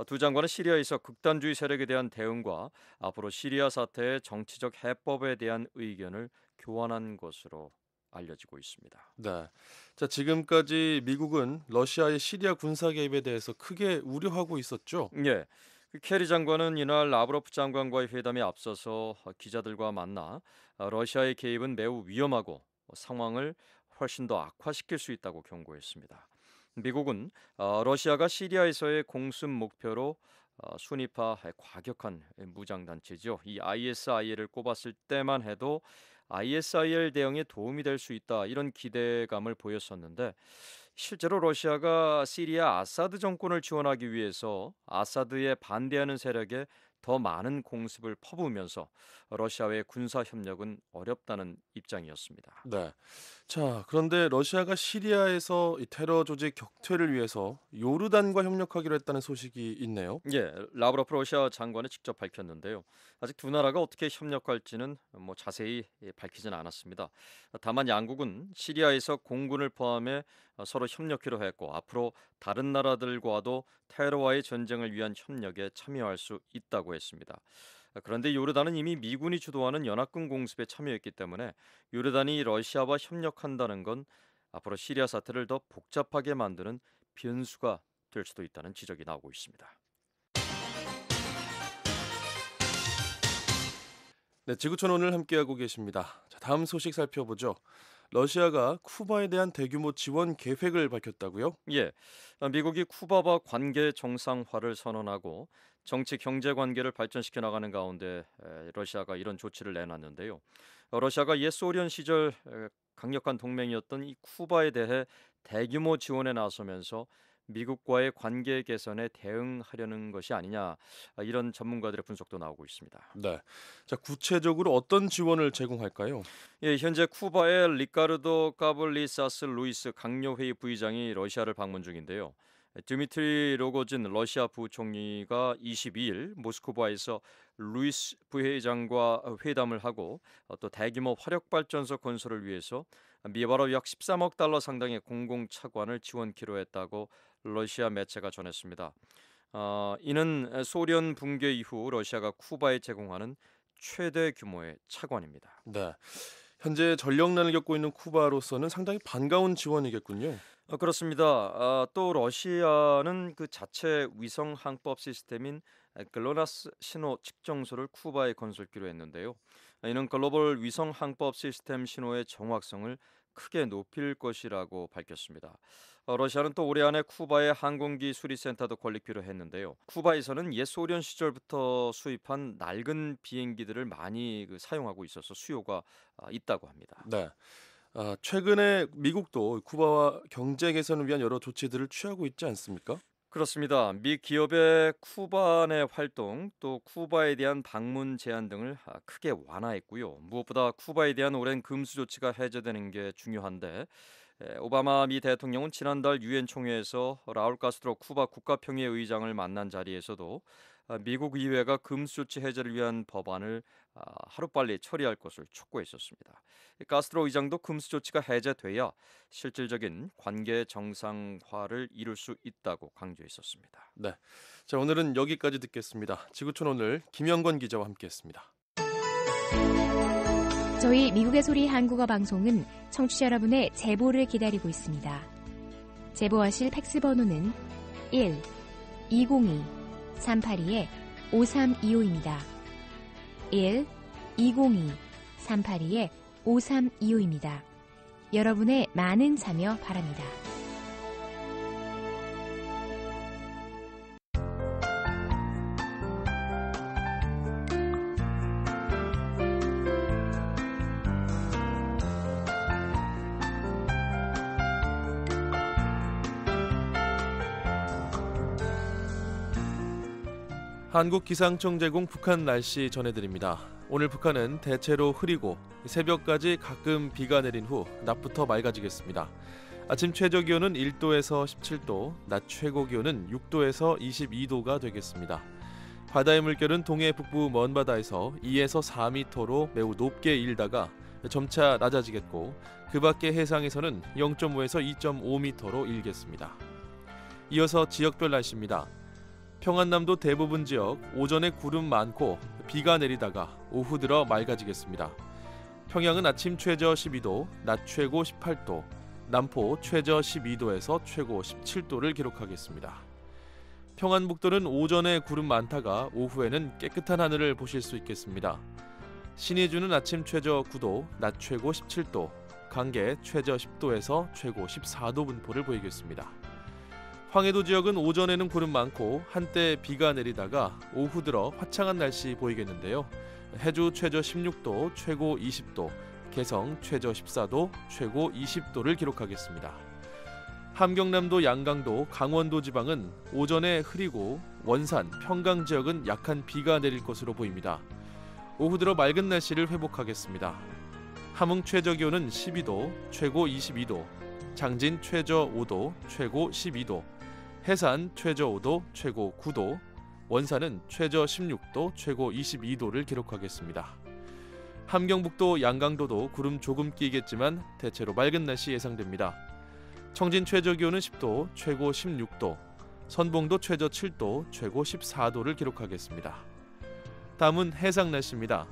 두 장관은 시리아에서 극단주의 세력에 대한 대응과 앞으로 시리아 사태의 정치적 해법에 대한 의견을 교환한 것으로 알려지고 있습니다. 네, 자 지금까지 미국은 러시아의 시리아 군사 개입에 대해서 크게 우려하고 있었죠. 예. 케리 장관은 이날 라브로프 장관과의 회담에 앞서서 기자들과 만나 러시아의 개입은 매우 위험하고 상황을 훨씬 더 악화시킬 수 있다고 경고했습니다. 미국은 러시아가 시리아에서의 공습 목표로 순위파 과격한 무장단체죠. 이 ISIL을 꼽았을 때만 해도 ISIL 대응에 도움이 될 수 있다 이런 기대감을 보였었는데 실제로 러시아가 시리아 아사드 정권을 지원하기 위해서 아사드에 반대하는 세력에 더 많은 공습을 퍼부으면서 러시아의 군사 협력은 어렵다는 입장이었습니다. 네. 자, 그런데 러시아가 시리아에서 이 테러 조직 격퇴를 위해서 요르단과 협력하기로 했다는 소식이 있네요. 예, 라브로프 러시아 장관이 직접 밝혔는데요. 아직 두 나라가 어떻게 협력할지는 자세히 밝히진 않았습니다. 다만 양국은 시리아에서 공군을 포함해 서로 협력하기로 했고 앞으로 다른 나라들과도 테러와의 전쟁을 위한 협력에 참여할 수 있다고 했습니다. 그런데 요르단은 이미 미군이 주도하는 연합군 공습에 참여했기 때문에 요르단이 러시아와 협력한다는 건 앞으로 시리아 사태를 더 복잡하게 만드는 변수가 될 수도 있다는 지적이 나오고 있습니다. 네, 지구촌 오늘 함께하고 계십니다. 자, 다음 소식 살펴보죠. 러시아가 쿠바에 대한 대규모 지원 계획을 밝혔다고요? 예, 미국이 쿠바와 관계 정상화를 선언하고 정치 경제 관계를 발전시켜 나가는 가운데 러시아가 이런 조치를 내놨는데요. 러시아가 옛 소련 시절 강력한 동맹이었던 이 쿠바에 대해 대규모 지원에 나서면서 미국과의 관계 개선에 대응하려는 것이 아니냐 이런 전문가들의 분석도 나오고 있습니다. 네, 자 구체적으로 어떤 지원을 제공할까요? 예, 현재 쿠바의 리카르도 까블리사스 루이스 강요회의 부의장이 러시아를 방문 중인데요. 드미트리 로고진 러시아 부총리가 22일 모스크바에서 루이스 부회장과 회담을 하고 또 대규모 화력발전소 건설을 위해서 미바로 약 13억 달러 상당의 공공차관을 지원키로 했다고 러시아 매체가 전했습니다. 이는 소련 붕괴 이후 러시아가 쿠바에 제공하는 최대 규모의 차관입니다. 네, 현재 전력난을 겪고 있는 쿠바로서는 상당히 반가운 지원이겠군요. 그렇습니다. 또 러시아는 그 자체 위성 항법 시스템인 글로나스 신호 측정소를 쿠바에 건설기로 했는데요. 이는 글로벌 위성 항법 시스템 신호의 정확성을 크게 높일 것이라고 밝혔습니다. 러시아는 또 올해 안에 쿠바의 항공기 수리센터도 건립기로 했는데요. 쿠바에서는 옛 소련 시절부터 수입한 낡은 비행기들을 많이 사용하고 있어서 수요가 있다고 합니다. 네. 최근에 미국도 쿠바와 경제 개선을 위한 여러 조치들을 취하고 있지 않습니까? 그렇습니다. 미 기업의 쿠바 내 활동 또 쿠바에 대한 방문 제한 등을 크게 완화했고요. 무엇보다 쿠바에 대한 오랜 금수 조치가 해제되는 게 중요한데 오바마 미 대통령은 지난달 유엔 총회에서 라울 카스트로 쿠바 국가평의회 의장을 만난 자리에서도 미국 의회가 금수조치 해제를 위한 법안을 하루빨리 처리할 것을 촉구했었습니다. 카스트로 의장도 금수조치가 해제돼야 실질적인 관계 정상화를 이룰 수 있다고 강조했었습니다. 네, 자 오늘은 여기까지 듣겠습니다. 지구촌 오늘 김영건 기자와 함께했습니다. 저희 미국의 소리 한국어 방송은 청취자 여러분의 제보를 기다리고 있습니다. 제보하실 팩스 번호는 1-202-382-5325입니다. 1-202-382-5325입니다. 여러분의 많은 참여 바랍니다. 한국기상청 제공 북한 날씨 전해드립니다. 오늘 북한은 대체로 흐리고 새벽까지 가끔 비가 내린 후 낮부터 맑아지겠습니다. 아침 최저기온은 1도에서 17도, 낮 최고기온은 6도에서 22도가 되겠습니다. 바다의 물결은 동해 북부 먼 바다에서 2에서 4m로 매우 높게 일다가 점차 낮아지겠고 그 밖의 해상에서는 0.5에서 2.5m로 일겠습니다. 이어서 지역별 날씨입니다. 평안남도 대부분 지역 오전에 구름 많고 비가 내리다가 오후 들어 맑아지겠습니다. 평양은 아침 최저 12도, 낮 최고 18도, 남포 최저 12도에서 최고 17도를 기록하겠습니다. 평안북도는 오전에 구름 많다가 오후에는 깨끗한 하늘을 보실 수 있겠습니다. 신의주는 아침 최저 9도, 낮 최고 17도, 강계 최저 10도에서 최고 14도 분포를 보이겠습니다. 황해도 지역은 오전에는 구름 많고 한때 비가 내리다가 오후 들어 화창한 날씨 보이겠는데요. 해주 최저 16도, 최고 20도, 개성 최저 14도, 최고 20도를 기록하겠습니다. 함경남도, 양강도, 강원도 지방은 오전에 흐리고 원산, 평강 지역은 약한 비가 내릴 것으로 보입니다. 오후 들어 맑은 날씨를 회복하겠습니다. 함흥 최저 기온은 12도, 최고 22도, 장진 최저 5도, 최고 12도, 해산 최저 5도, 최고 9도, 원산은 최저 16도, 최고 22도를 기록하겠습니다. 함경북도, 양강도도 구름 조금 끼겠지만 대체로 맑은 날씨 예상됩니다. 청진 최저 기온은 10도, 최고 16도, 선봉도 최저 7도, 최고 14도를 기록하겠습니다. 다음은 해상 날씨입니다.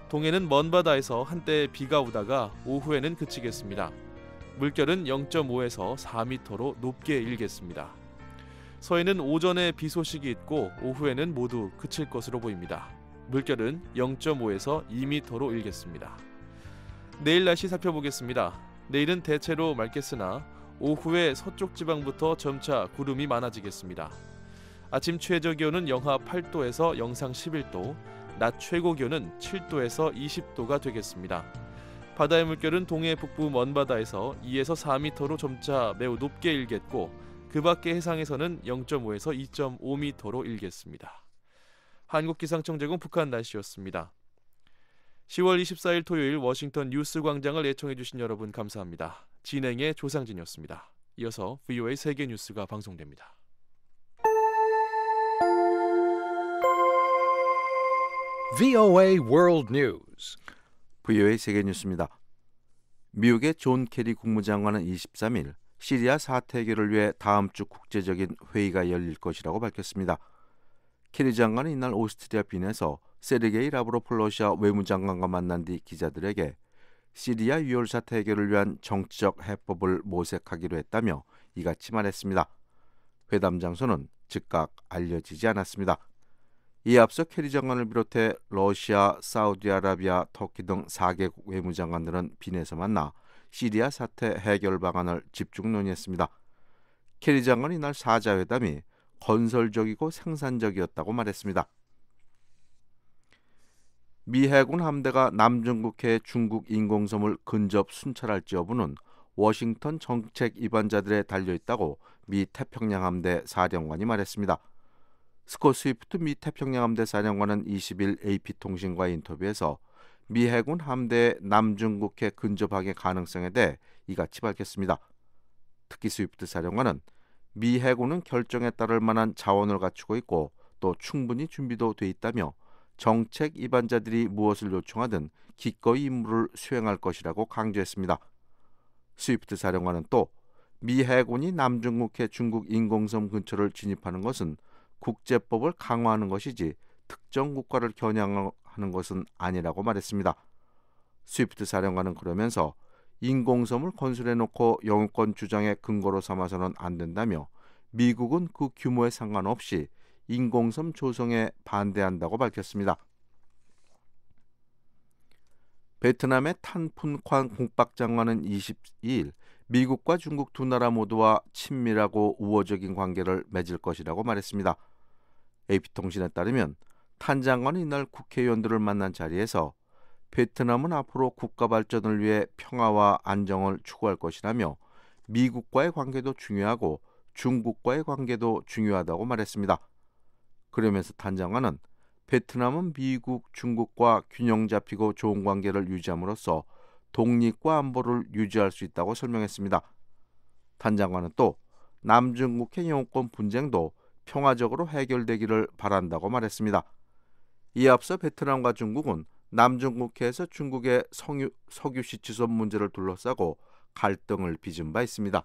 동해는 먼 바다에서 한때 비가 오다가 오후에는 그치겠습니다. 물결은 0.5에서 4m로 높게 일겠습니다. 서해는 오전에 비 소식이 있고 오후에는 모두 그칠 것으로 보입니다. 물결은 0.5에서 2m로 일겠습니다. 내일 날씨 살펴보겠습니다. 내일은 대체로 맑겠으나 오후에 서쪽 지방부터 점차 구름이 많아지겠습니다. 아침 최저 기온은 영하 8도에서 영상 11도, 낮 최고 기온은 7도에서 20도가 되겠습니다. 바다의 물결은 동해 북부 먼 바다에서 2에서 4m로 점차 매우 높게 일겠고 그 밖의 해상에서는 0.5에서 2.5m로 일겠습니다. 한국기상청 제공 북한 날씨였습니다. 10월 24일 토요일 워싱턴 뉴스 광장을 애청해 주신 여러분 감사합니다. 진행의 조상진이었습니다. 이어서 VOA 세계 뉴스가 방송됩니다. VOA World News. VOA 세계 뉴스입니다. 미국의 존 케리 국무장관은 23일 시리아 사태 해결을 위해 다음 주 국제적인 회의가 열릴 것이라고 밝혔습니다. 케리 장관은 이날 오스트리아 빈에서 세르게이 라브로프 러시아 외무장관과 만난 뒤 기자들에게 시리아 유혈 사태 해결을 위한 정치적 해법을 모색하기로 했다며 이같이 말했습니다. 회담 장소는 즉각 알려지지 않았습니다. 이에 앞서 케리 장관을 비롯해 러시아, 사우디아라비아, 터키 등 4개국 외무장관들은 빈에서 만나 시리아 사태 해결 방안을 집중 논의했습니다. 케리 장관은 이날 사자회담이 건설적이고 생산적이었다고 말했습니다. 미 해군 함대가 남중국해의 중국 인공섬을 근접 순찰할지 여부는 워싱턴 정책 위반자들에 달려있다고 미 태평양 함대 사령관이 말했습니다. 스콧 스위프트 미 태평양 함대 사령관은 20일 AP통신과의 인터뷰에서 미 해군 함대의 남중국해 근접항해 가능성에 대해 이같이 밝혔습니다. 특히 스위프트 사령관은 미 해군은 결정에 따를 만한 자원을 갖추고 있고 또 충분히 준비도 돼 있다며 정책 입안자들이 무엇을 요청하든 기꺼이 임무를 수행할 것이라고 강조했습니다. 스위프트 사령관은 또 미 해군이 남중국해 중국 인공섬 근처를 진입하는 것은 국제법을 강화하는 것이지 특정 국가를 겨냥하는 것은 아니라고 말했습니다. 스위프트 사령관은 그러면서 인공섬을 건설해놓고 영유권 주장의 근거로 삼아서는 안 된다며 미국은 그 규모에 상관없이 인공섬 조성에 반대한다고 밝혔습니다. 베트남의 탄푼관 국방장관은 22일 미국과 중국 두 나라 모두와 친밀하고 우호적인 관계를 맺을 것이라고 말했습니다. AP통신에 따르면 탄 장관은 이날 국회의원들을 만난 자리에서 베트남은 앞으로 국가 발전을 위해 평화와 안정을 추구할 것이라며 미국과의 관계도 중요하고 중국과의 관계도 중요하다고 말했습니다. 그러면서 탄 장관은 베트남은 미국, 중국과 균형 잡히고 좋은 관계를 유지함으로써 독립과 안보를 유지할 수 있다고 설명했습니다. 탄 장관은 또 남중국해 영유권 분쟁도 평화적으로 해결되기를 바란다고 말했습니다. 이에 앞서 베트남과 중국은 남중국해에서 중국의 석유 시치선 문제를 둘러싸고 갈등을 빚은 바 있습니다.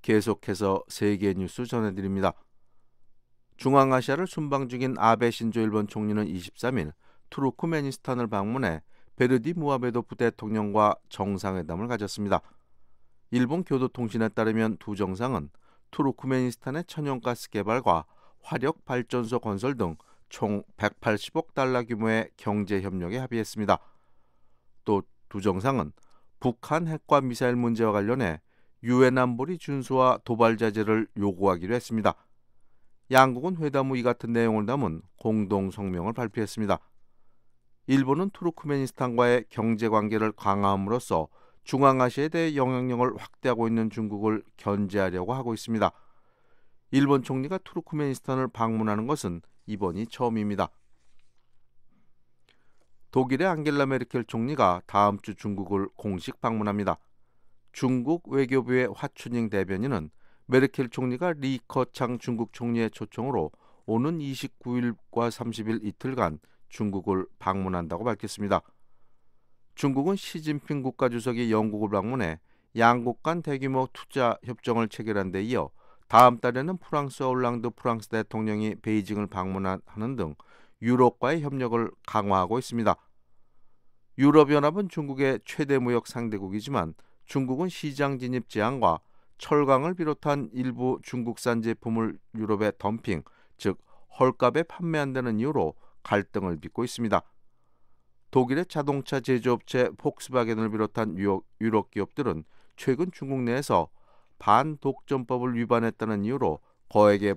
계속해서 세계 뉴스 전해드립니다. 중앙아시아를 순방 중인 아베 신조 일본 총리는 23일 투르크메니스탄을 방문해 베르디 무하메도프 대통령과 정상회담을 가졌습니다. 일본 교도통신에 따르면 두 정상은 투르크메니스탄의 천연가스 개발과 화력 발전소 건설 등 총 180억 달러 규모의 경제 협력에 합의했습니다. 또 두 정상은 북한 핵과 미사일 문제와 관련해 유엔 안보리 준수와 도발 자제를 요구하기로 했습니다. 양국은 회담 후 이 같은 내용을 담은 공동 성명을 발표했습니다. 일본은 투르크메니스탄과의 경제 관계를 강화함으로써 중앙아시아에 대해 영향력을 확대하고 있는 중국을 견제하려고 하고 있습니다. 일본 총리가 투르크메니스탄을 방문하는 것은 이번이 처음입니다. 독일의 앙겔라 메르켈 총리가 다음 주 중국을 공식 방문합니다. 중국 외교부의 화춘잉 대변인은 메르켈 총리가 리커창 중국 총리의 초청으로 오는 29일과 30일 이틀간 중국을 방문한다고 밝혔습니다. 중국은 시진핑 국가주석이 영국을 방문해 양국 간 대규모 투자 협정을 체결한 데 이어 다음 달에는 프랑스와 올랑드 프랑스 대통령이 베이징을 방문하는 등 유럽과의 협력을 강화하고 있습니다. 유럽연합은 중국의 최대 무역 상대국이지만 중국은 시장 진입 제한과 철강을 비롯한 일부 중국산 제품을 유럽에 덤핑, 즉 헐값에 판매한다는 이유로 갈등을 빚고 있습니다. 독일의 자동차 제조업체 폭스바겐을 비롯한 유럽 기업들은 최근 중국 내에서 반독점법을 위반했다는 이유로 거액의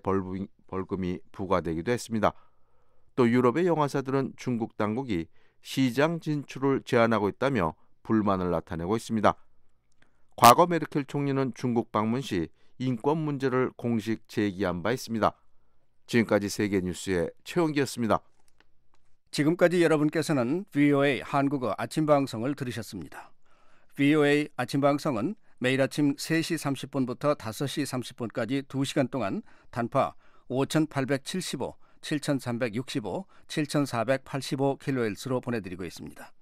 벌금이 부과되기도 했습니다. 또 유럽의 영화사들은 중국 당국이 시장 진출을 제한하고 있다며 불만을 나타내고 있습니다. 과거 메르켈 총리는 중국 방문 시 인권 문제를 공식 제기한 바 있습니다. 지금까지 세계뉴스의 최영기였습니다. 지금까지 여러분께서는 VOA 한국어 아침방송을 들으셨습니다. VOA 아침방송은 매일 아침 3시 30분부터 5시 30분까지 2시간 동안 단파 5875, 7365, 7485kHz로 보내드리고 있습니다.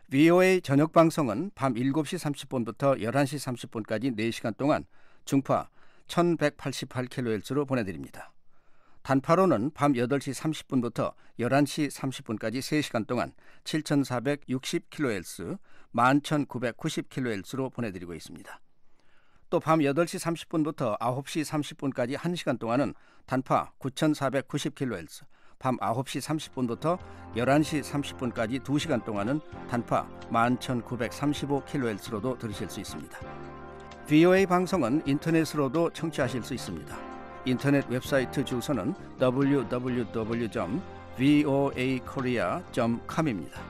VOA 저녁 방송은 밤 7시 30분부터 11시 30분까지 4시간 동안 중파 1188kHz로 보내드립니다. 단파로는 밤 8시 30분부터 11시 30분까지 3시간 동안 7460kHz, 11990kHz로 보내드리고 있습니다. 또 밤 8시 30분부터 9시 30분까지 1시간 동안은 단파 9490kHz, 밤 9시 30분부터 11시 30분까지 2시간 동안은 단파 11935kHz로도 들으실 수 있습니다. VOA 방송은 인터넷으로도 청취하실 수 있습니다. 인터넷 웹사이트 주소는 www.voakorea.com입니다.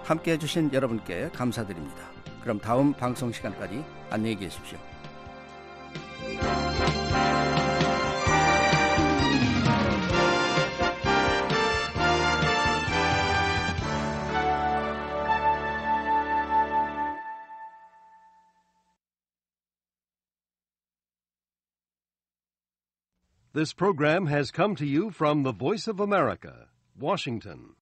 함께해 주신 여러분께 감사드립니다. 그럼 다음 방송 시간까지 안녕히 계십시오. This program has come to you from the Voice of America, Washington.